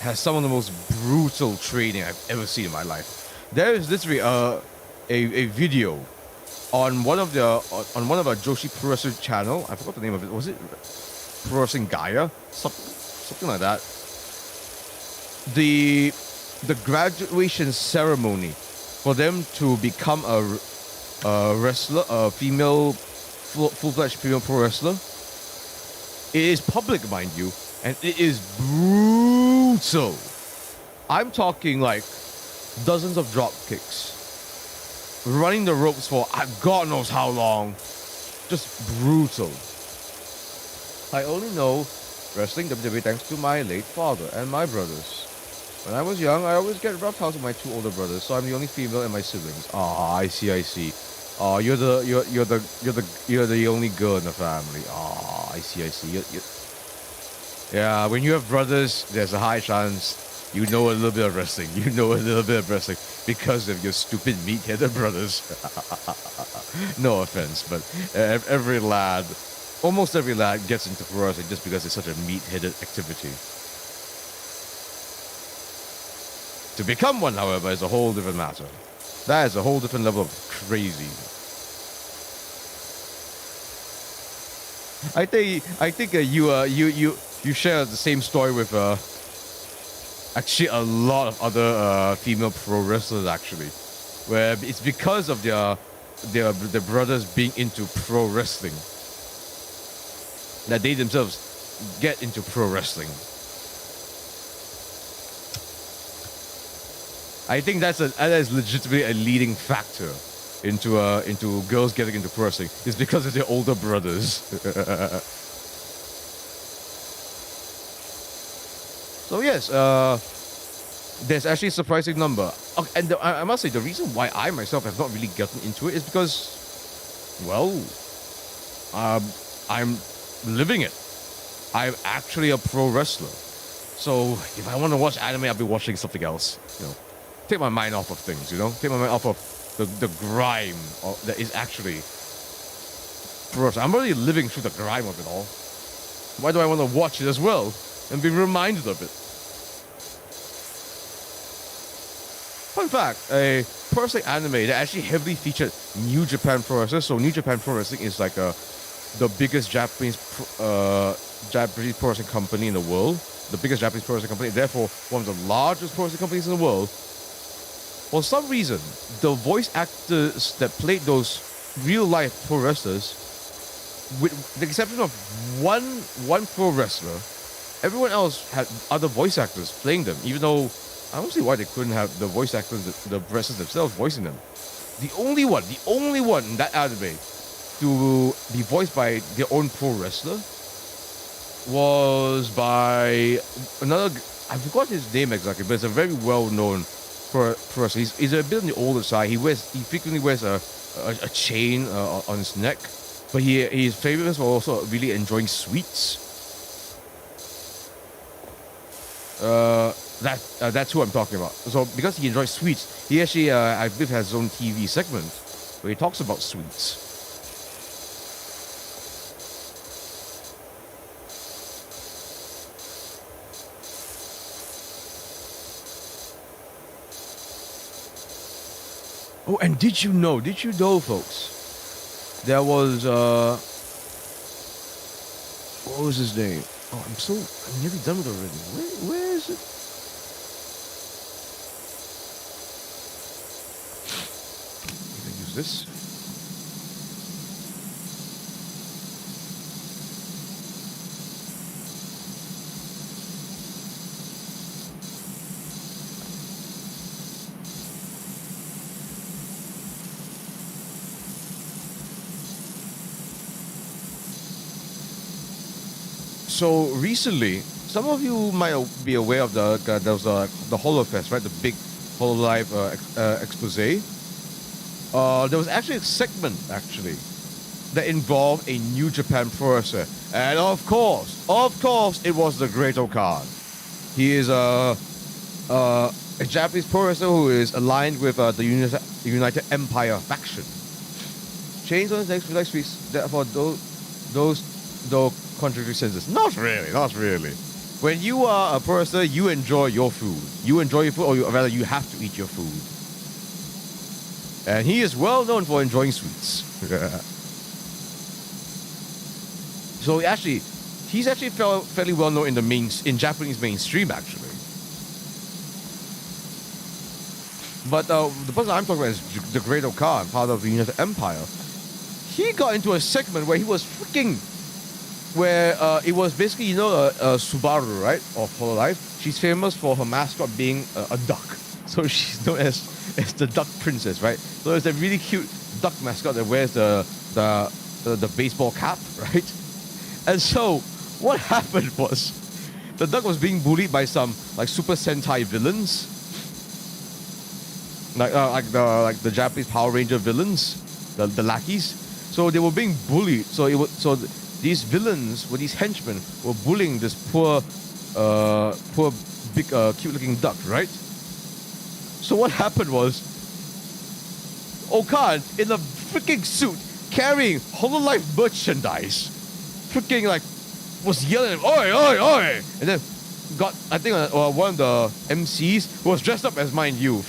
has some of the most brutal training I've ever seen in my life. There is literally a video on one of our Joshi Pro Wrestling channel. I forgot the name of it. Was it Pro Wrestling Gaia? Something like that. The graduation ceremony for them to become a wrestler, a female full-fledged female pro wrestler. It is public, mind you, and it is brutal. I'm talking like dozens of drop kicks. Running the ropes for God knows how long. Just brutal. I only know wrestling WWE thanks to my late father and my brothers. When I was young, I always get roughhoused with my two older brothers, so I'm the only female in my siblings. Ah, I see. Oh, you're the only girl in the family. Ah, I see. Yeah, when you have brothers, there's a high chance you know a little bit of wrestling. Because of your stupid meat-headed brothers. No offense, but almost every lad gets into pro wrestling just because it's such a meat-headed activity. To become one, however, is a whole different matter. That is a whole different level of crazy. I think you share the same story with actually a lot of other female pro wrestlers actually, where it's because of their brothers being into pro wrestling that they themselves get into pro wrestling. I think that is legitimately a leading factor into girls getting into pro wrestling. It's because of their older brothers. So yes, there's actually a surprising number. And I must say, the reason why I myself have not really gotten into it is because, well, I'm living it. I'm actually a pro wrestler. So if I want to watch anime, I'll be watching something else. You know, take my mind off of things. You know, take my mind off of the grime that is actually pro wrestling. I'm already living through the grime of it all. Why do I want to watch it as well and be reminded of it? Fun fact, a pro wrestling anime that actually heavily featured New Japan Pro Wrestling. So New Japan Pro Wrestling is like the biggest Japanese pro wrestling company in the world. The biggest Japanese pro wrestling company, therefore one of the largest pro wrestling companies in the world. For some reason, the voice actors that played those real-life pro wrestlers, with the exception of one pro wrestler, everyone else had other voice actors playing them, even though I don't see why they couldn't have the voice actors, the wrestlers themselves voicing them. The only one in that anime to be voiced by their own pro wrestler was by another, I forgot his name exactly, but it's a very well-known pro wrestler. He's a bit on the older side. He frequently wears a chain on his neck, but he's famous for also really enjoying sweets. That's who I'm talking about. So because he enjoys sweets, he actually, I believe, has his own TV segment where he talks about sweets. Oh, and did you know, folks, there was, what was his name? Oh, I'm nearly done with it already. Where is it? I'm gonna use this. So recently, some of you might be aware of the HoloFest, right? The big HoloLive expose. There was actually a segment that involved a New Japan pro wrestler, and of course, it was the Great Okan. He is a Japanese pro wrestler who is aligned with the United Empire faction. Chains on his neck, like sweets. Therefore, those contradictory senses. Not really. When you are a pro wrestler, you enjoy your food. You enjoy your food, or rather, you have to eat your food. And he is well known for enjoying sweets. So he's actually fairly well known in Japanese mainstream, actually. But the person I'm talking about is the Great Okan, part of the United Empire. He got into a segment where he was it was basically, Subaru, right, of HoloLive. She's famous for her mascot being a duck. So she's known as the Duck Princess, right? So it's a really cute duck mascot that wears the baseball cap, right? And so what happened was the duck was being bullied by some Super Sentai villains, like the Japanese Power Ranger villains, the lackeys. So they were being bullied. These villains, these henchmen, were bullying this poor, big, cute-looking duck, right? So what happened was, Okan, in a freaking suit, carrying HoloLive merchandise, was yelling at him, "Oi, oi, oi!" And then one of the MCs, who was dressed up as, mind you,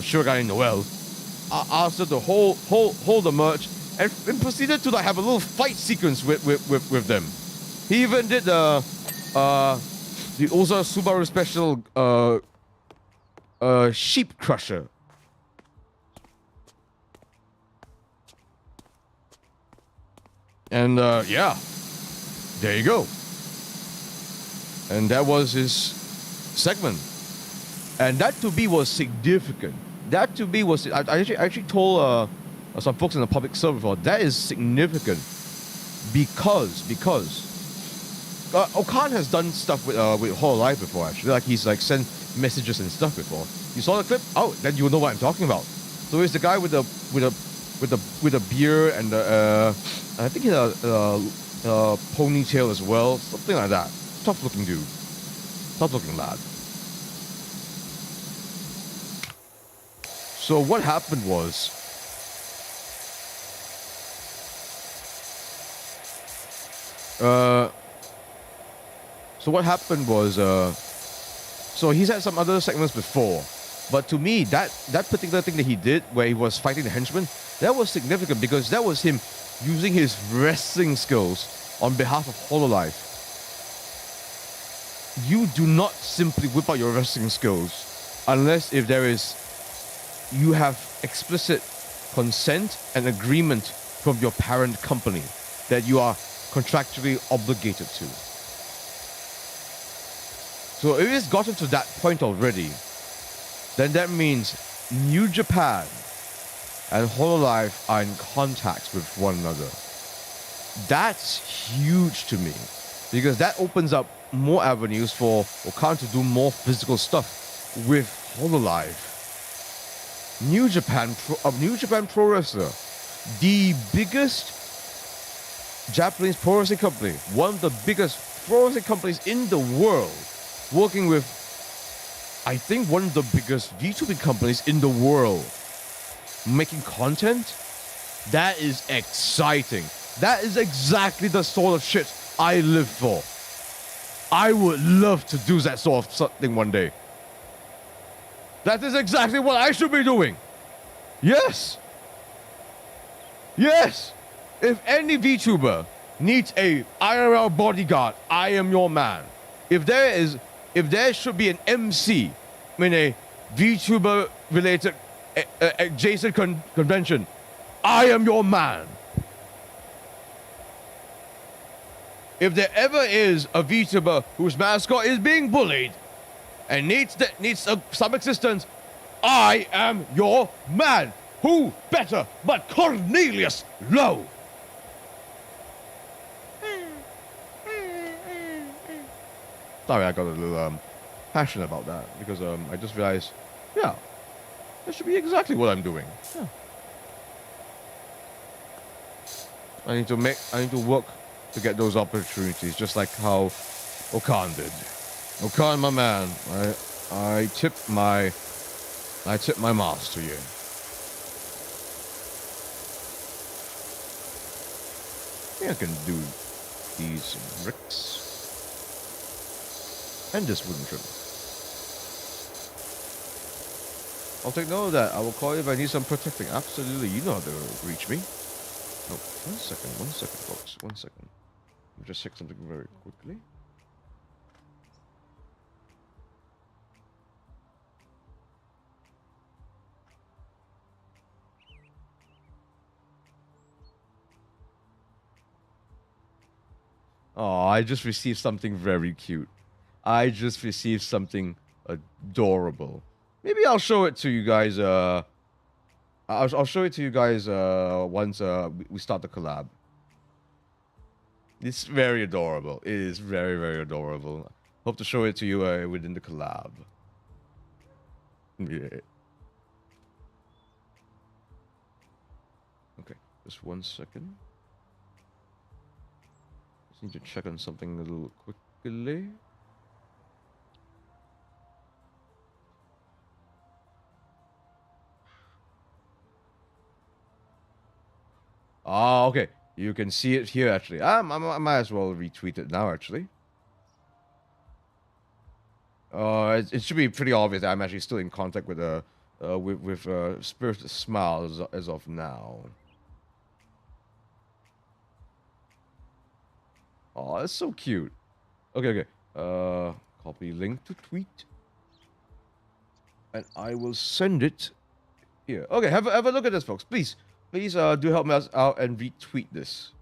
Shirogane Noel, asked her to hold the merch, and proceeded to have a little fight sequence with them. He even did the Oza Subaru special sheep crusher. And yeah, there you go. And that was his segment. And that to me was significant. I actually told some folks in the public server before, that is significant because Okan has done stuff with HoloLive before, actually. He's sent messages and stuff before. You saw the clip? Oh, then you know what I'm talking about. So it's the guy with a beard and I think he had a ponytail as well, something like that. Tough looking dude. Tough looking lad. So what happened was, so he's had some other segments before, but to me, that particular thing that he did, where he was fighting the henchman, that was significant because that was him using his wrestling skills on behalf of HoloLive. You do not simply whip out your wrestling skills unless you have explicit consent and agreement from your parent company that you are contractually obligated to. So if it's gotten to that point already, then that means New Japan and HoloLive are in contact with one another. That's huge to me because that opens up more avenues for Okan to do more physical stuff with HoloLive. New Japan Pro Wrestler, the biggest Japanese pro wrestling company, one of the biggest pro wrestling companies in the world, working with, I think, one of the biggest VTubing companies in the world, making content. That is exciting. That is exactly the sort of shit I live for. I would love to do that sort of something one day. That is exactly what I should be doing. Yes. Yes. If any VTuber needs a IRL bodyguard, I am your man. If there should be an MC in a VTuber related adjacent convention, I am your man. If there ever is a VTuber whose mascot is being bullied and needs some assistance, I am your man. Who better but Cornelius Lowe? Sorry, I got a little passionate about that because I just realized, yeah, that should be exactly what I'm doing. Yeah. I need to work to get those opportunities, just like how Okan did. Okan, my man, I tip my mask to you. I think I can do these bricks and this wooden trim. I'll take note of that. I will call you if I need some protecting. Absolutely, you know how to reach me. Oh, one second, folks. 1 second. Let me just check something very quickly. Oh, I just received something very cute. I just received something adorable. Maybe I'll show it to you guys. I'll show it to you guys once we start the collab. It's very adorable. It is very, very adorable. Hope to show it to you within the collab. Yeah. Okay, just 1 second. Just need to check on something a little quickly. Ah, okay. You can see it here, actually. I might as well retweet it now, actually. It should be pretty obvious that I'm actually still in contact with Spirited Smile as of now. Oh, that's so cute. Okay. Copy link to tweet. And I will send it here. Okay, have a look at this, folks. Please do help me out and retweet this.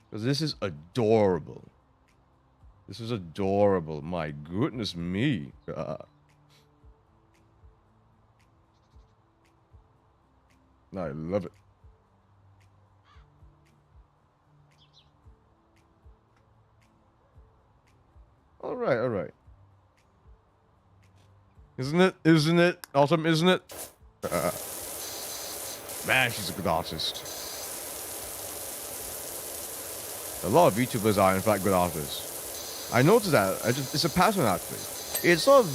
Because this is adorable. This is adorable. My goodness me. I love it. All right. Isn't it awesome? Isn't it? Man, she's a good artist. A lot of VTubers are, in fact, good artists. I noticed that. It's a pattern, actually. It's sort of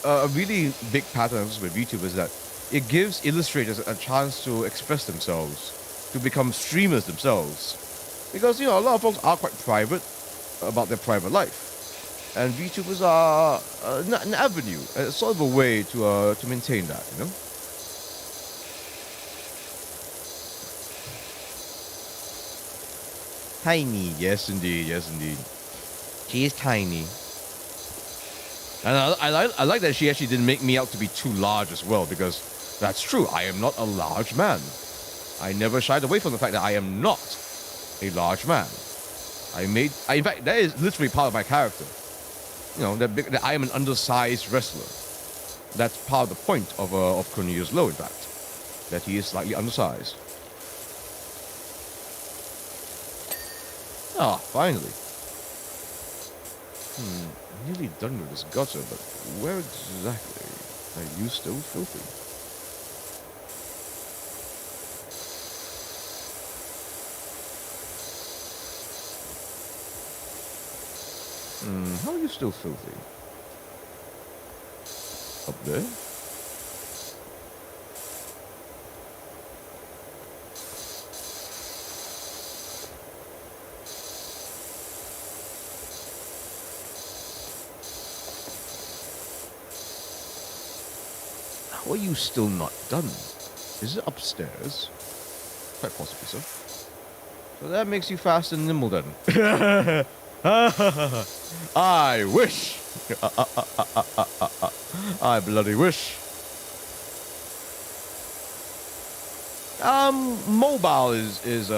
a really big pattern with VTubers that it gives illustrators a chance to express themselves, to become streamers themselves. Because, a lot of folks are quite private about their private life. And VTubers are an avenue, sort of a way to maintain that, Tiny, yes indeed. She is tiny. And I like that she actually didn't make me out to be too large as well, because that's true, I am not a large man. I never shied away from the fact that I am not a large man. In fact, that is literally part of my character. That I am an undersized wrestler. That's part of the point of Cornelius Lowe, in fact. That he is slightly undersized. Ah, finally. I'm nearly done with this gutter, but where exactly are you still filthy? How are you still filthy? Up there? How are you still not done? Is it upstairs? Quite possibly so. So that makes you fast and nimble then. I wish. I bloody wish. Mobile is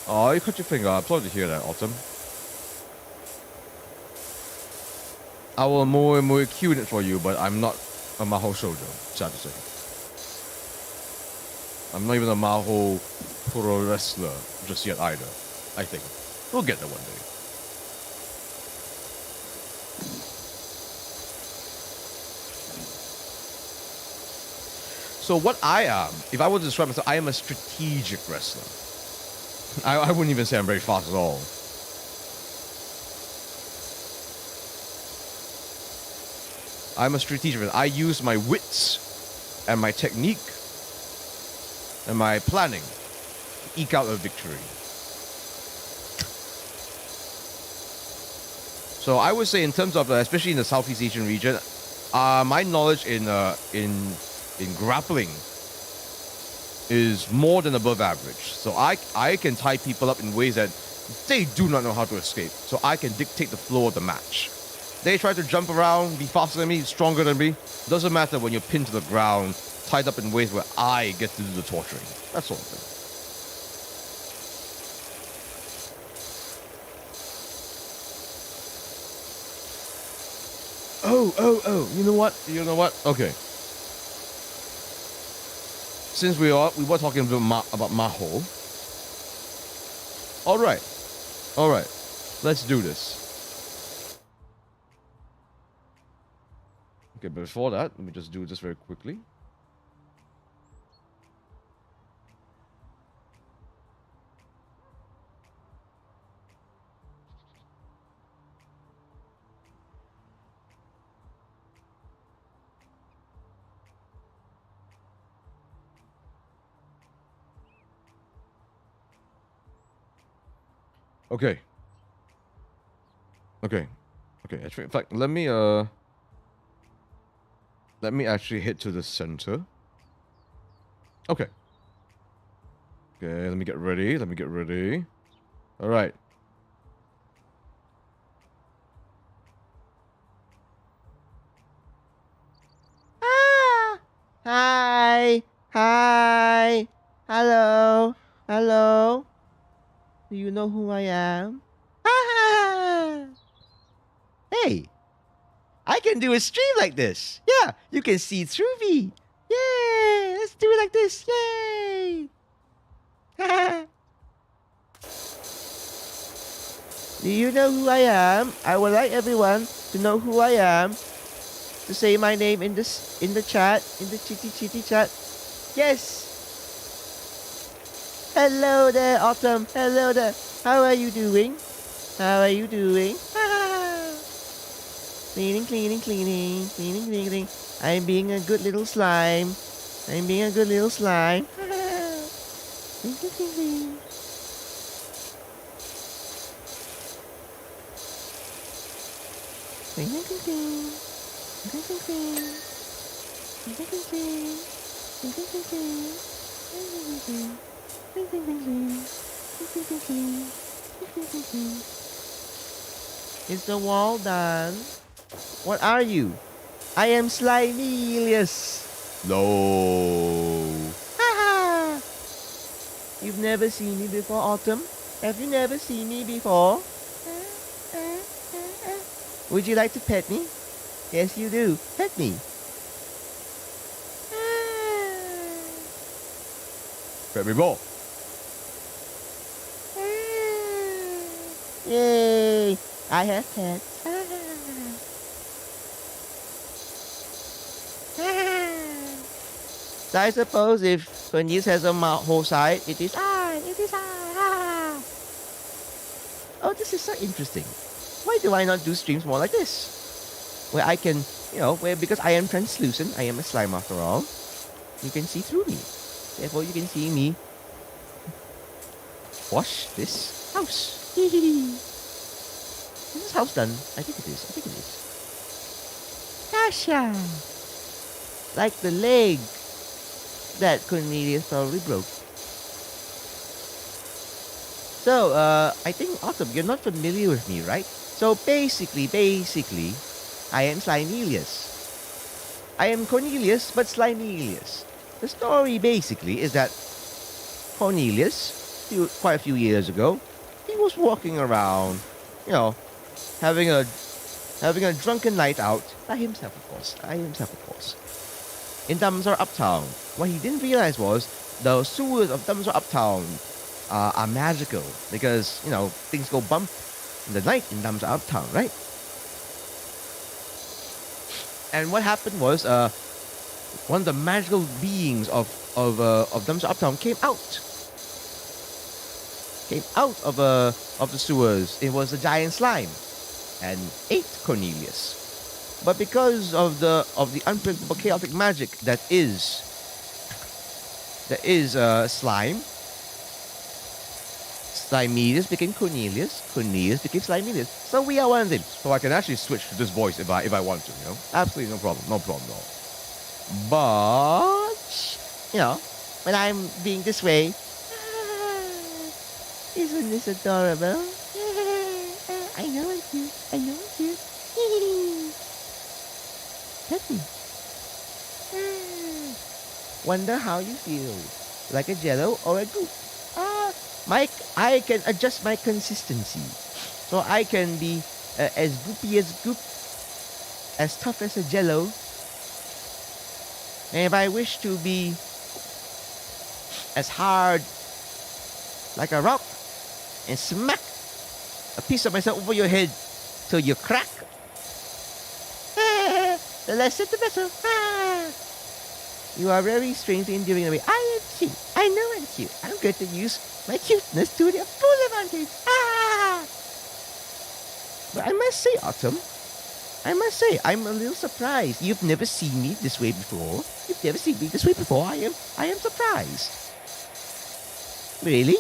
Oh, you cut your finger. I'm sorry to hear that, Autumn. I will more cue it for you, but I'm not a Maho shoujo, sad to say. I'm not even a Maho pro wrestler just yet either, I think. We'll get there one day. So what I am, if I were to describe myself, I am a strategic wrestler. I wouldn't even say I'm very fast at all. I'm a strategic wrestler. I use my wits and my technique and my planning to eke out a victory. So I would say in terms of, especially in the Southeast Asian region, my knowledge in grappling is more than above average. So I can tie people up in ways that they do not know how to escape. So I can dictate the flow of the match. They try to jump around, be faster than me, stronger than me. Doesn't matter when you're pinned to the ground, tied up in ways where I get to do the torturing. That sort of thing. Oh, you know what? Okay. Since we were talking about Maho. All right. Let's do this. Okay, but before that, let me just do this very quickly. Okay. Actually, in fact, let me actually hit to the center. Okay, let me get ready. All right. Hi. Hello. Do you know who I am? Hey, I can do a stream like this. Yeah, you can see through me. Yay! Let's do it like this. Yay! Do you know who I am? I would like everyone to know who I am. To say my name in the chat, in the chitty chat. Yes. Hello there, Autumn. Hello there. How are you doing? Cleaning. I'm being a good little slime. Clean. Is the wall done? What are you? I am Cornelius. No. You've never seen me before, Autumn? Have you never seen me before? Would you like to pet me? Yes, you do. Pet me. Pet me more. Yay! I have pets. So I suppose if Cornelius has a whole side, it is I. oh, this is so interesting. Why do I not do streams more like this? Where I can, because I am translucent, I am a slime after all, you can see through me. Therefore, you can see me wash this house. Is this house done? I think it is. Tasha! Like the leg that Cornelius probably broke. So, I think, Autumn, you're not familiar with me, right? So, basically, I am Slimelius. I am Cornelius, but Slimelius. The story, basically, is that Cornelius, quite a few years ago, he was walking around, having a drunken night out by himself, of course. In Damsar Uptown. What he didn't realize was the sewers of Damsar Uptown are magical because, things go bump in the night in Damsar Uptown, right? And what happened was one of the magical beings of Damsar Uptown came out of the sewers. It was a giant slime and ate Cornelius. But because of the unpredictable chaotic magic that is slime, Slimelius became Cornelius. Cornelius became Slimelius. So we are one of them. So I can actually switch to this voice if I want to. Absolutely no problem. No problem at all. But when I'm being this way, isn't this adorable? I know it's you. Pet me. Wonder how you feel. Like a jello or a goop. I can adjust my consistency. So I can be as goopy as goop, as tough as a jello. And if I wish to be as hard like a rock and smack a piece of myself over your head till you crack, the less said the better. You are very strangely endearing in a way. I am cute. I know I'm cute. I'm going to use my cuteness to their full advantage. But I must say, Autumn, I'm a little surprised. You've never seen me this way before. I am surprised. Really?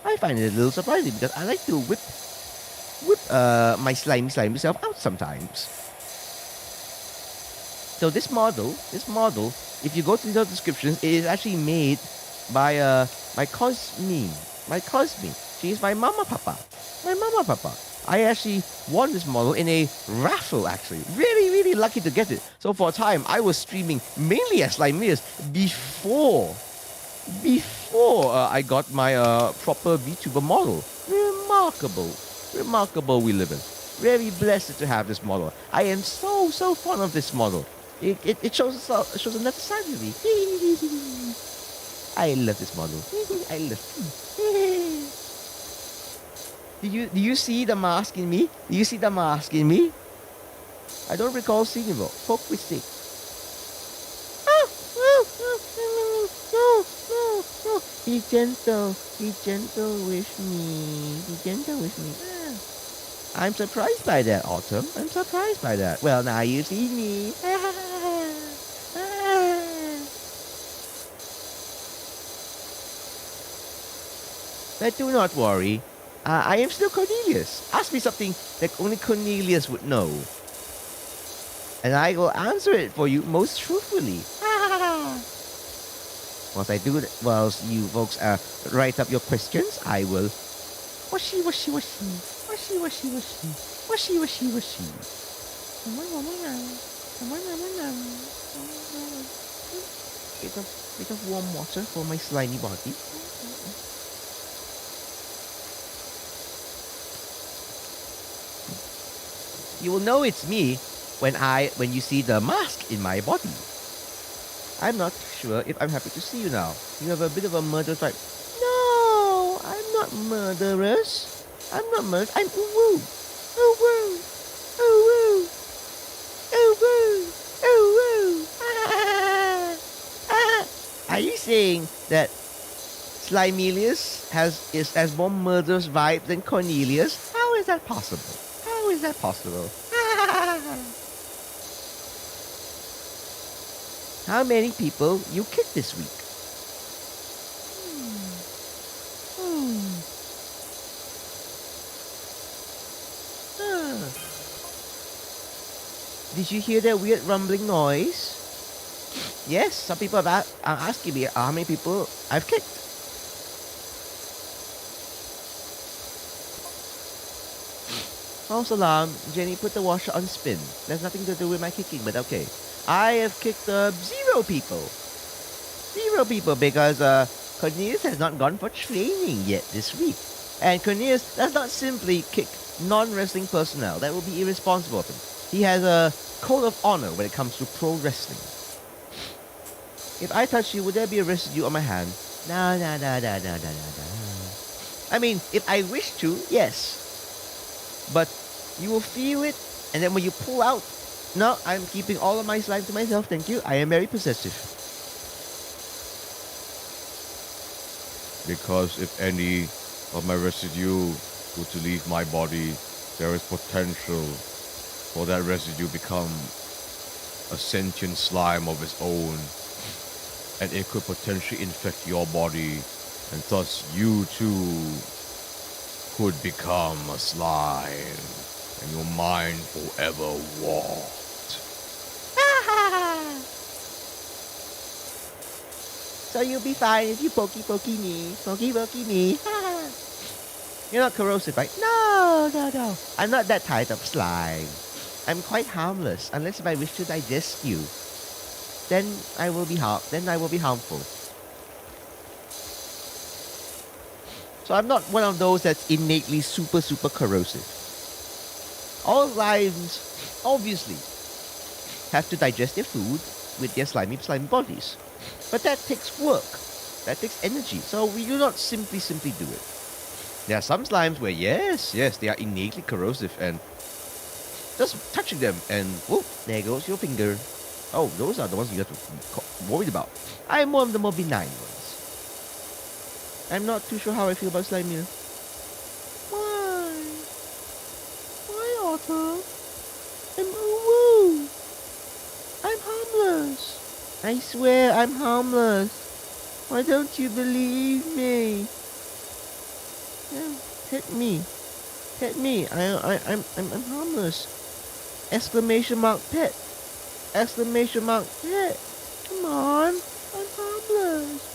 I find it a little surprising because I like to whip my slimy self out sometimes. So this model, if you go to the descriptions, it is actually made by my Cosme. She is my mama papa. I actually won this model in a raffle, actually. Really, really lucky to get it. So for a time, I was streaming mainly as Slimelius before I got my proper Vtuber model. Remarkable we live in. Very blessed to have this model. I am so fond of this model. It shows another side of me. I love this model. I love it. Do you see the mask in me? I don't recall seeing it. Poke with stick. No. Be gentle with me. I'm surprised by that, Autumn. Well, now you see me. But do not worry. I am still Cornelius. Ask me something that only Cornelius would know. And I will answer it for you most truthfully. Whilst you folks write up your questions, I will washy. Bit of warm water for my slimy body. You will know it's me when you see the mask in my body. I'm not sure if I'm happy to see you now. You have a bit of a murder type. No, I'm not murderous. I'm uwu. Are you saying that Slimelius has more murderous vibes than Cornelius. How is that possible? How is that possible? How many people you kicked this week? Did you hear that weird rumbling noise? Yes, some people are asking me how many people I've kicked. False alarm. Jenny, put the washer on spin. There's nothing to do with my kicking, but okay. I have kicked 0 people. 0 people because Cornelius has not gone for training yet this week. And Cornelius does not simply kick non-wrestling personnel. That would be irresponsible of him. He has a code of honor when it comes to pro wrestling. If I touch you, would there be a residue on my hand? No. I mean, if I wish to, yes. But you will feel it, and then when you pull out, no, I'm keeping all of my slime to myself, thank you. I am very possessive. Because if any of my residue were to leave my body, there is potential for that residue become a sentient slime of its own, and it could potentially infect your body, and thus you too could become a slime, and your mind forever warped. So you'll be fine if you pokey me. You're not corrosive, right? No. I'm not that type of slime. I'm quite harmless, unless if I wish to digest you. Then I will be harmful. So I'm not one of those that's innately super corrosive. All slimes, obviously, have to digest their food with their slimy bodies. But that takes work. That takes energy. So we do not simply do it. There are some slimes where, yes, they are innately corrosive, and just touching them and whoop, there goes your finger. Oh, those are the ones you have to be worried about. I'm one of the more benign ones. I'm not too sure how I feel about slime here. Why? Why, Otto? I'm harmless. I swear I'm harmless. Why don't you believe me? Yeah, hit me. I'm harmless. Exclamation mark pet. Exclamation mark pet. Come on. I'm harmless.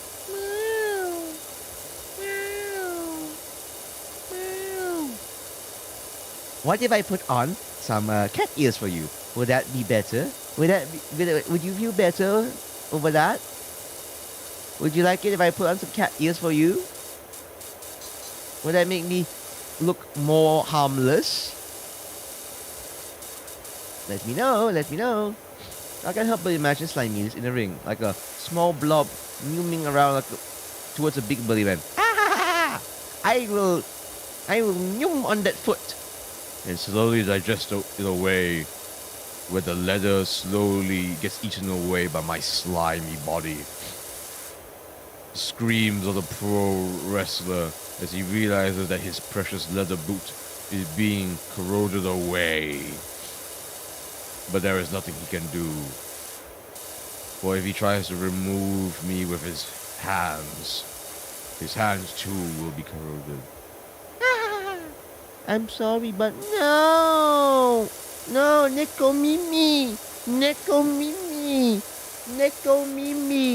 What if I put on some cat ears for you? Would that be better? Would you feel better over that? Would you like it if I put on some cat ears for you? Would that make me look more harmless? Let me know. I can't help but imagine Slimeys in the ring, like a small blob zooming around towards a big bully man. I will zoom on that foot. And slowly digest it away, where the leather slowly gets eaten away by my slimy body. Screams of the pro wrestler as he realizes that his precious leather boot is being corroded away. But there is nothing he can do. For if he tries to remove me with his hands too will be corroded. I'm sorry, but no, Neko Mimi,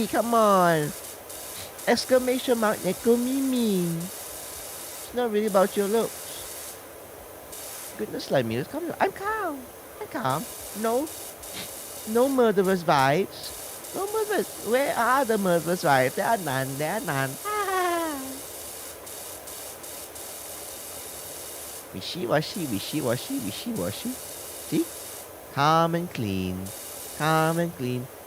come on. Exclamation mark, Neko Mimi. It's not really about your looks. Goodness, Slimy, calm down. I'm calm. No murderous vibes. No murderous. Where are the murderous vibes? There are none. Wishy-washy. See? Calm and clean.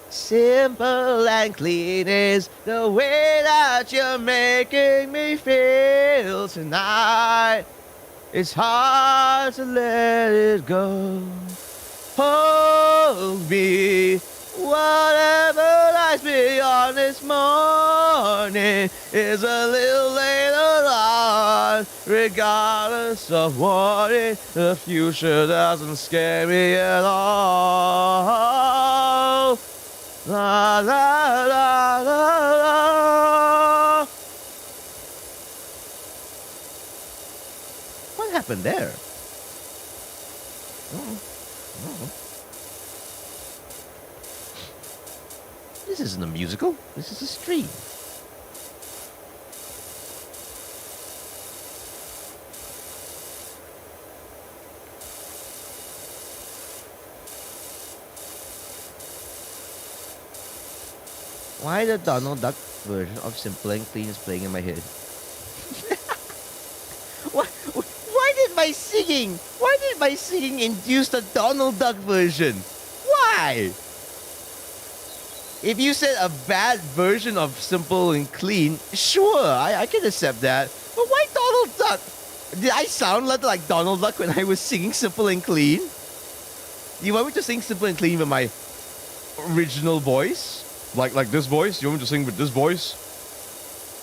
Simple and clean is the way that you're making me feel tonight. It's hard to let it go. Hold me Whatever lies beyond this morning is a little later on. Regardless of warning, the future doesn't scare me at all. La la la la la. What happened there? Oh. This isn't a musical. This is a stream. Why the Donald Duck version of Simple and Clean is playing in my head? Why did my singing induce the Donald Duck version? Why? If you said a bad version of Simple and Clean, sure, I can accept that. But why Donald Duck? Did I sound like Donald Duck when I was singing Simple and Clean? Do you want me to sing Simple and Clean with my original voice? Like this voice? You want me to sing with this voice?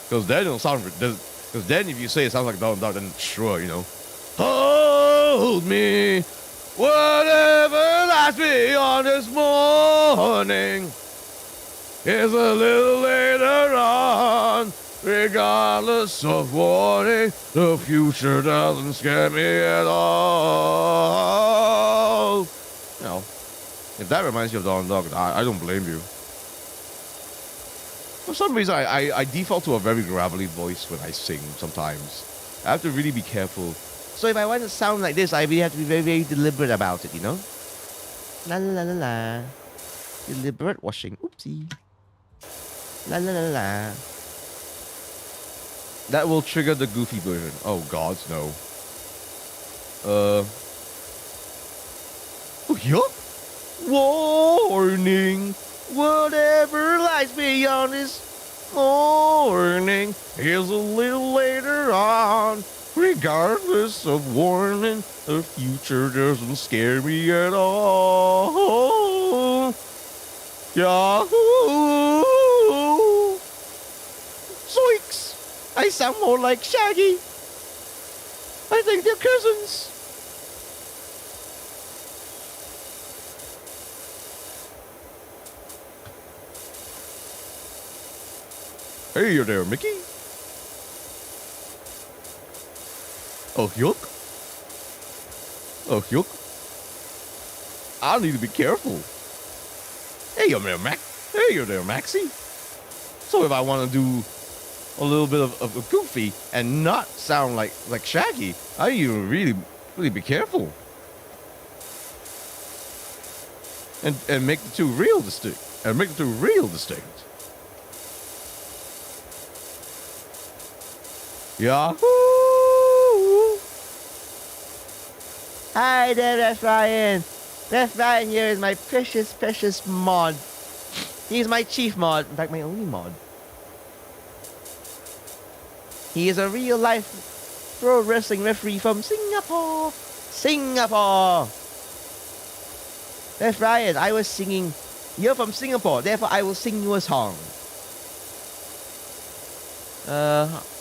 Because then it'll sound... Because then if you say it sounds like Donald Duck, then sure, you know. Hold me, whatever lies beyond this morning is a little later on. Regardless of warning, the future doesn't scare me at all. You know, if that reminds you of Donald Duck, I don't blame you. For some reason, I default to a very gravelly voice when I sing sometimes. I have to really be careful. So if I want to sound like this, I really have to be very, very deliberate about it, you know? La la la la la. Deliberate washing. Oopsie. La la la la. That will trigger the goofy version. Oh, God, no. Oh, yeah? Warning. Whatever lies beyond this morning is a little later on. Regardless of warning, the future doesn't scare me at all. Yahoo! Zoinks! I sound more like Shaggy. I think they're cousins. Hey there, Mickey. Oh, yuck. Oh, yuck. I need to be careful. Hey there, Hey there, Maxie. So if I want to do a little bit of a goofy and not sound like Shaggy, I need to really be careful. And make the two real distinct. Yahoo! Hi there, that's Ryan. That's Ryan here is my precious mod. He's my chief mod, in fact, my only mod. He is a real-life pro wrestling referee from Singapore. That's Ryan. I was singing. You're from Singapore, therefore I will sing you a song.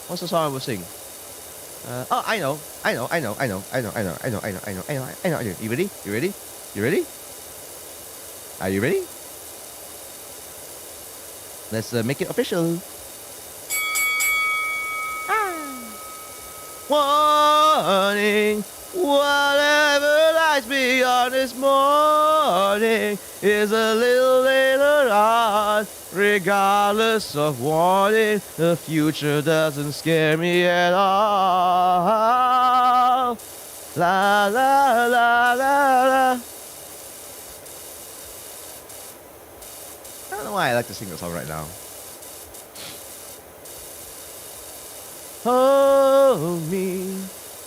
What's the song I will sing? Oh, I know. You ready? Are you ready? Let's make it official. Warning, whatever lies beyond this morning is a little later on. Regardless of warning, the future doesn't scare me at all. La la la la la. I don't know why I like to sing this song right now. Hold me,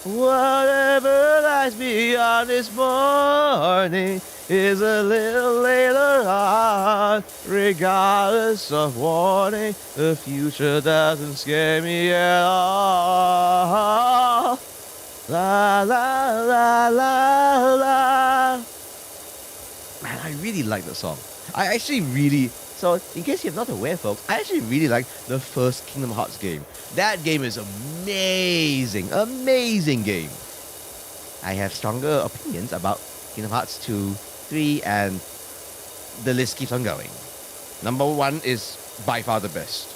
whatever lies beyond this morning is a little later on. Regardless of warning, the future doesn't scare me at all. La la la la la. Man, I really like the song. I actually really. So, in case you're not aware, folks, I actually really like the first Kingdom Hearts game. That game is amazing, amazing game. I have stronger opinions about Kingdom Hearts 2, 3, and the list keeps on going. Number 1 is by far the best.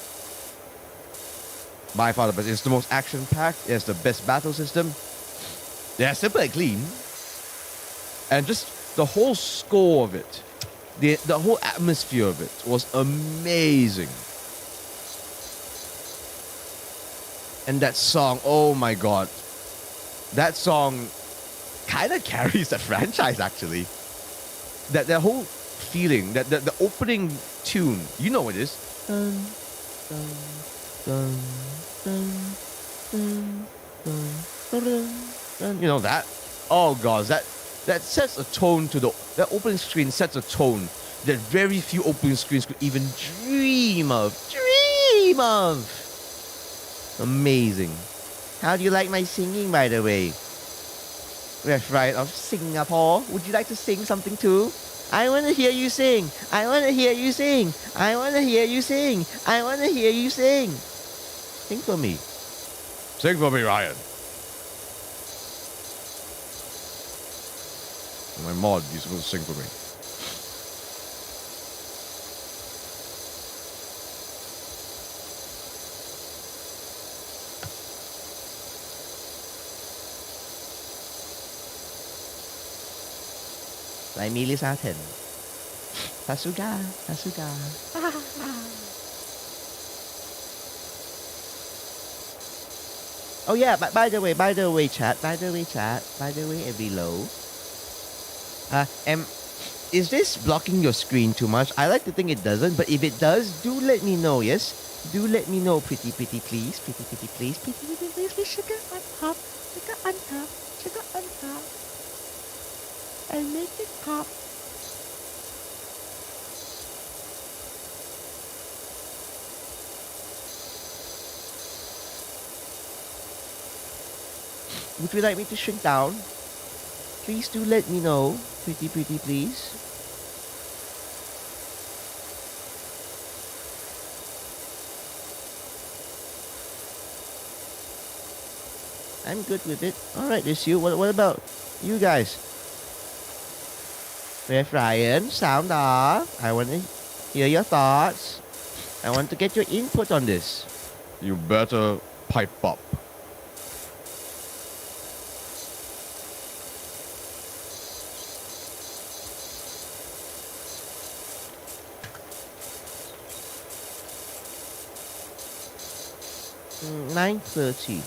By far the best. It's the most action-packed. It has the best battle system. They're simple and clean. And just the whole score of it, the whole atmosphere of it was amazing. And that song, oh my god. That song kind of carries the franchise, actually. That whole feeling, the opening tune, you know what it is. Dun, dun, dun, dun, dun, dun, dun, dun. You know that? Oh god, that sets a tone to that opening screen sets a tone that very few opening screens could even dream of. Dream of! Amazing. How do you like my singing, by the way? Right, of Singapore. Would you like to sing something too? I want to hear you sing. I want to hear you sing. I want to hear you sing. I want to hear you sing. Sing for me. Sing for me, Ryan. My mod, you're supposed to sing for me. Lại Mili sa thịnh. Sasuga. Oh yeah, by the way, chat, below. Is this blocking your screen too much? I like to think it doesn't, but if it does, do let me know, yes? Do let me know, pretty please. Pretty please. Sugar on top. And make it pop. Would you like me to shrink down? Please do let me know. Pretty please. I'm good with it. Alright, this you. What about you guys? Ref Ryan, sound off. I want to hear your thoughts. I want to get your input on this. You better pipe up. Mm, 9:30.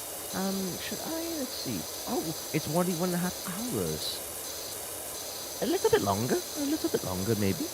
Should I? Let's see. Oh, it's 1.5 hours. A little bit longer, maybe.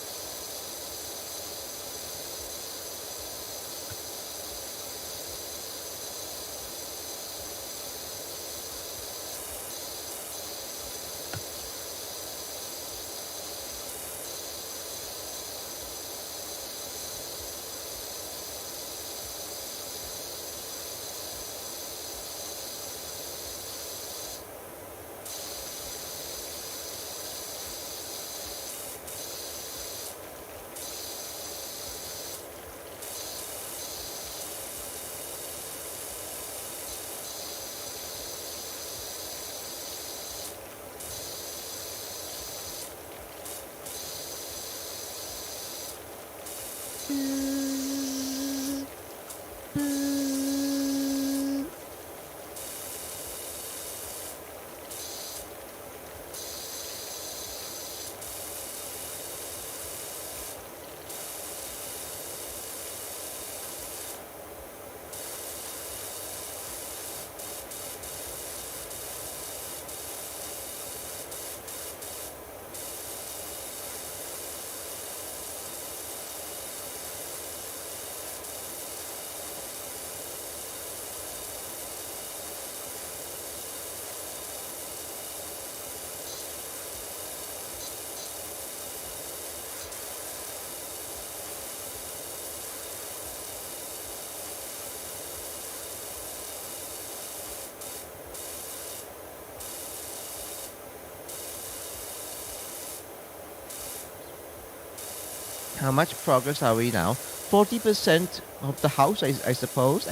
How much progress are we now? 40% of the house, I suppose.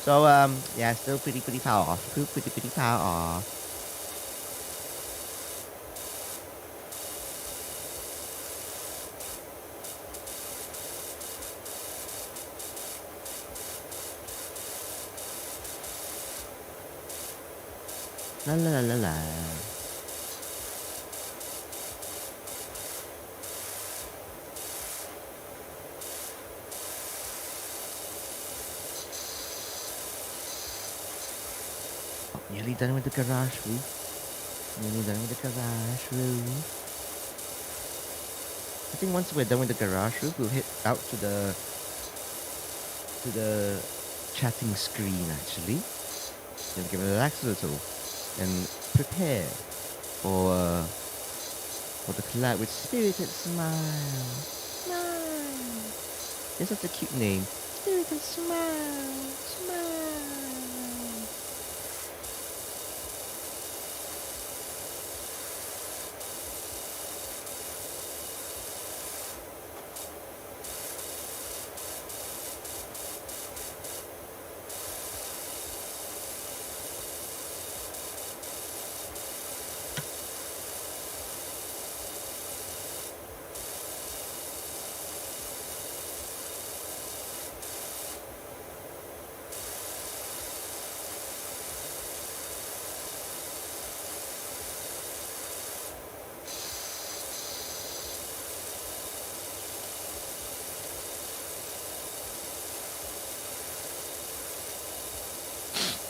So, yeah, still pretty far off. Still pretty far off. La la la la la. Nearly done with the garage roof. I think once we're done with the garage roof, we'll head out to the chatting screen actually. Then give it a relax a little and prepare for the collab with Spirited Smile. Smile. It's such a cute name. Spirited Smile. Smile.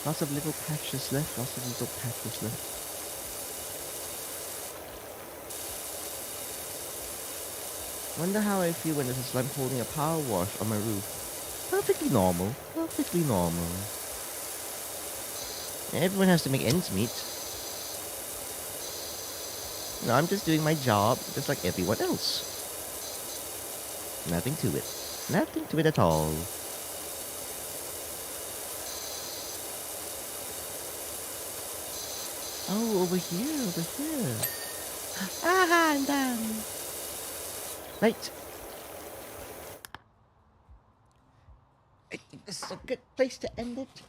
Lots of little patches left. Wonder how I feel when there's a slime holding a power wash on my roof. Perfectly normal. Everyone has to make ends meet. No, I'm just doing my job, just like everyone else. Nothing to it at all. Oh, over here. Ah, I'm done. Right. I think this is a good place to end it.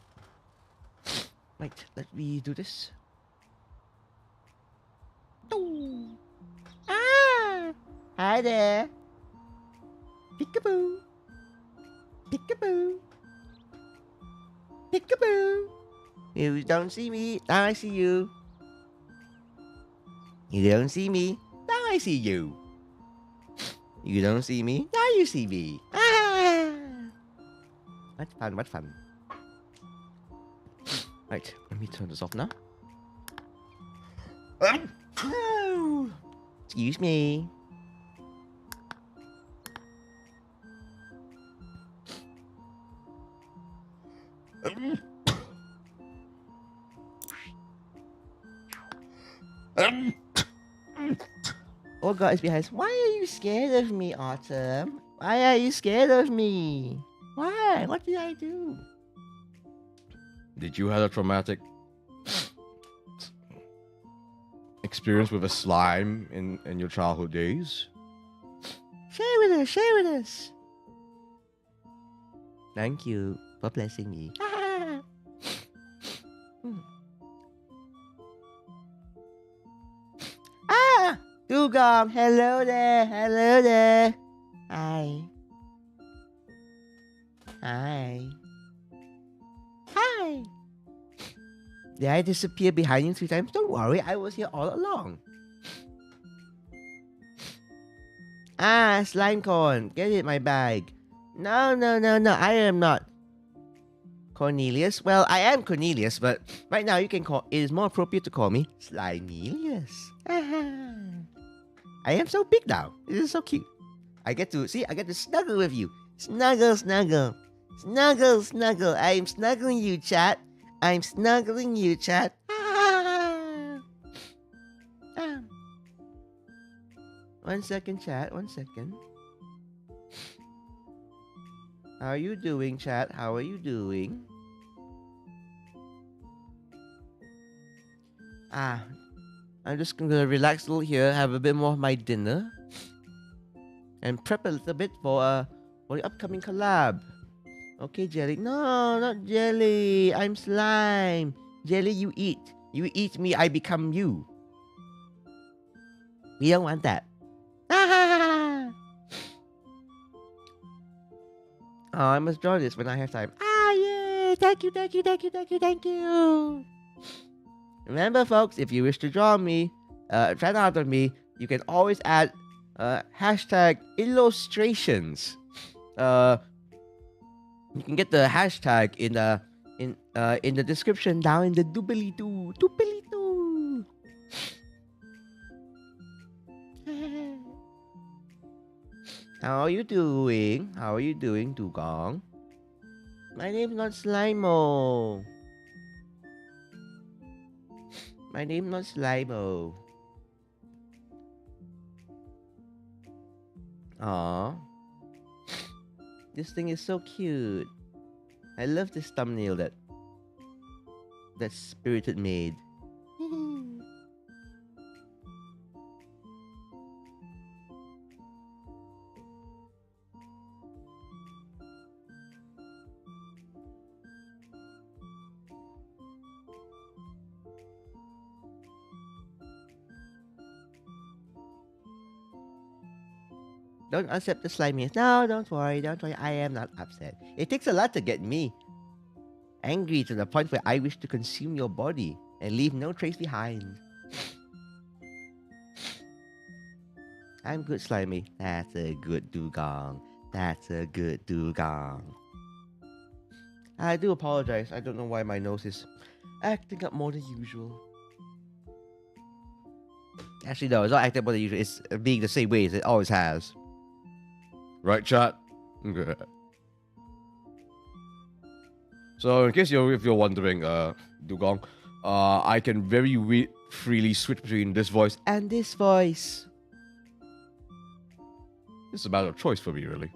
Right, let me do this. Oh. Ah! Hi there. Peekaboo. You don't see me, now I see you. You don't see me, now I see you. You don't see me, now you see me. Ah! What fun. Right, let me turn this off now. Excuse me. Oh God, it's behind us. Why are you scared of me, Autumn? Why are you scared of me? Why? What did I do? Did you have a traumatic experience with a slime in your childhood days? Share with us. Thank you for blessing me. Dugong, hello there. Hi. Did I disappear behind you 3 times? Don't worry, I was here all along. Slime corn, get it, my bag. No, I am not Cornelius. Well, I am Cornelius, but right now it is more appropriate to call me Slimelius. I am so big now. This is so cute. I get to snuggle with you. Snuggle. I am snuggling you, chat. One second, chat. 1 second. How are you doing, chat? How are you doing? I'm just gonna relax a little here, have a bit more of my dinner. and prep a little bit for the upcoming collab. Okay, Jelly. No, not Jelly. I'm slime. Jelly, you eat. You eat me, I become you. We don't want that. Oh, I must draw this when I have time. Yay! Thank you, thank you, thank you, thank you, thank you. Remember, folks, if you wish to draw me, try out of me, you can always add hashtag illustrations. You can get the hashtag in the description down in the doobly doo. Doobly doo. How are you doing? How are you doing, Dugong? My name's not Slimo. My name's not Slimo. Aww. This thing is so cute. I love this thumbnail that Spirited made. Don't accept the slimy. No, don't worry, don't worry. I am not upset. It takes a lot to get me angry to the point where I wish to consume your body and leave no trace behind. I'm good, Slimy. That's a good dugong. That's a good dugong. I do apologize. I don't know why my nose is acting up more than usual. Actually, no, it's not acting up more than usual. It's being the same way as it always has. Right, chat? So, in case if you're wondering, Dugong, I can very freely switch between this voice and this voice. It's a matter of choice for me, really.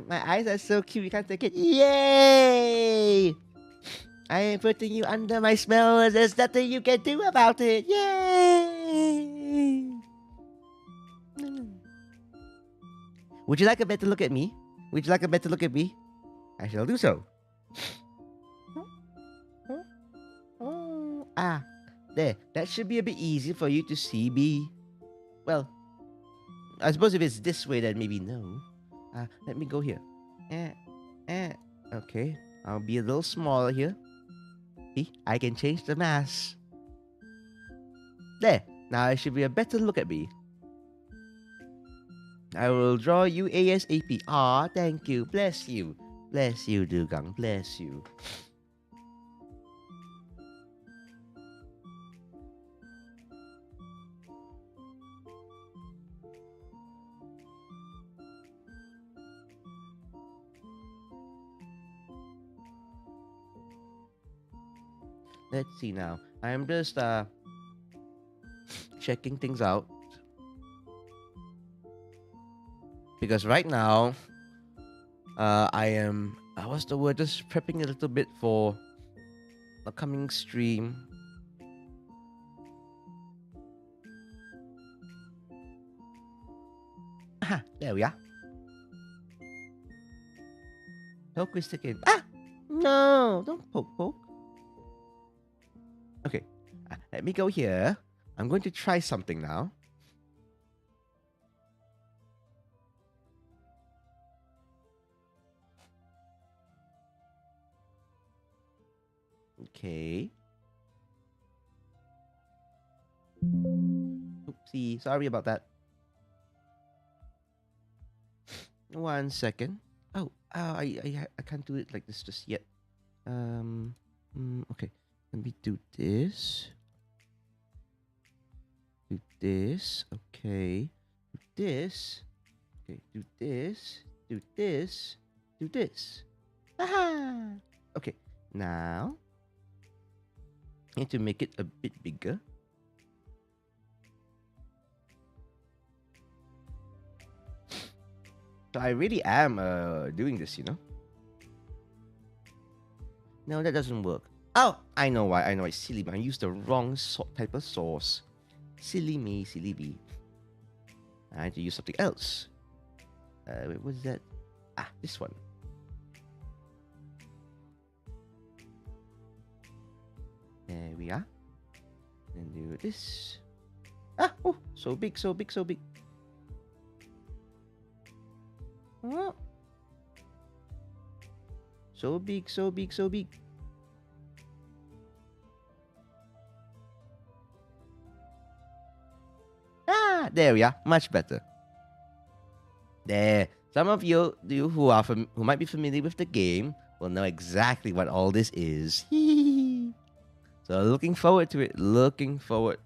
My eyes are so cute, you can't take it. Yay! I am putting you under my spell. There's nothing you can do about it. Yay! Would you like a better look at me? Would you like a better look at me? I shall do so. There. That should be a bit easy for you to see me. Well, I suppose if it's this way, then maybe no. Let me go here. Okay. I'll be a little smaller here. See? I can change the mask. There. Now it should be a better look at me. I will draw you ASAP. Thank you. Bless you. Bless you, Dugong. Bless you. Let's see now. I'm just checking things out. Because right now, I am, what's the word? Just prepping a little bit for a coming stream. Aha, there we are. Poke with stick in. No, don't poke. Okay, let me go here. I'm going to try something now. Okay. Oopsie, sorry about that. 1 second. I can't do it like this just yet. Okay. Let me do this. Do this. Okay. Do this. Okay. Do this. Do this. Do this. Aha! Okay. Now, I need to make it a bit bigger. So I really am doing this, No, that doesn't work. Oh, I know why. Silly me. I used the wrong type of sauce. Silly me, silly me. I had to use something else. Wait, what's that? Ah, this one. There we are. And do this. Ah, oh, so big, so big, so big. Oh. So big, so big, so big. Ah, there we are. Much better. There. Some of you who might be familiar with the game will know exactly what all this is. So looking forward to it. Looking forward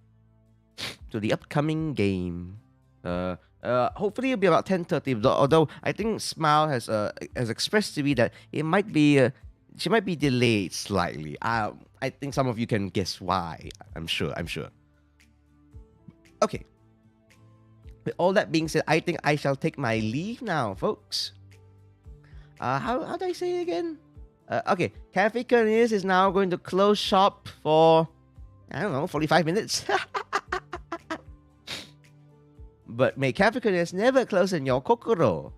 to the upcoming game. Hopefully it'll be about 10:30. Although I think Smile has expressed to me that it might be she might be delayed slightly. I think some of you can guess why. I'm sure. Okay. With all that being said, I think I shall take my leave now, folks. How do I say it again? Okay, Cafe Cornelius is now going to close shop for, I don't know, 45 minutes. But may Cafe Cornelius never close in your kokoro.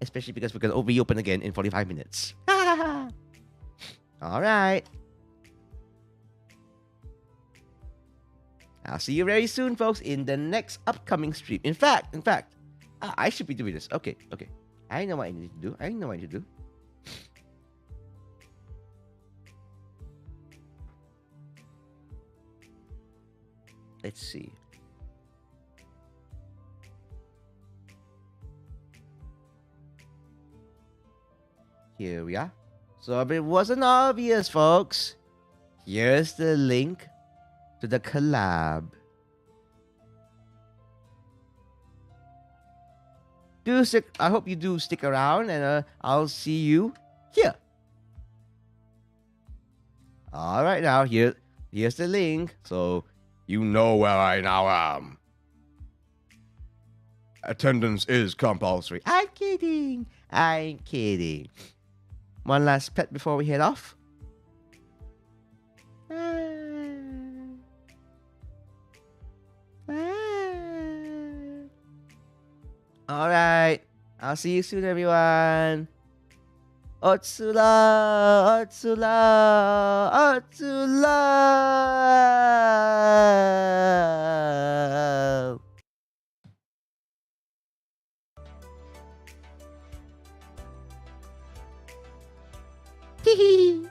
Especially because we're going to reopen again in 45 minutes. Alright. I'll see you very soon, folks, in the next upcoming stream. In fact, I should be doing this. Okay. I know what I need to do. Let's see. Here we are. So if it wasn't obvious, folks, here's the link to the collab. I hope you do stick around, and I'll see you here. All right, now here's the link, so you know where I now am. Attendance is compulsory. I'm kidding. One last pet before we head off. All right. I'll see you soon, everyone. Otsula. Hee hee.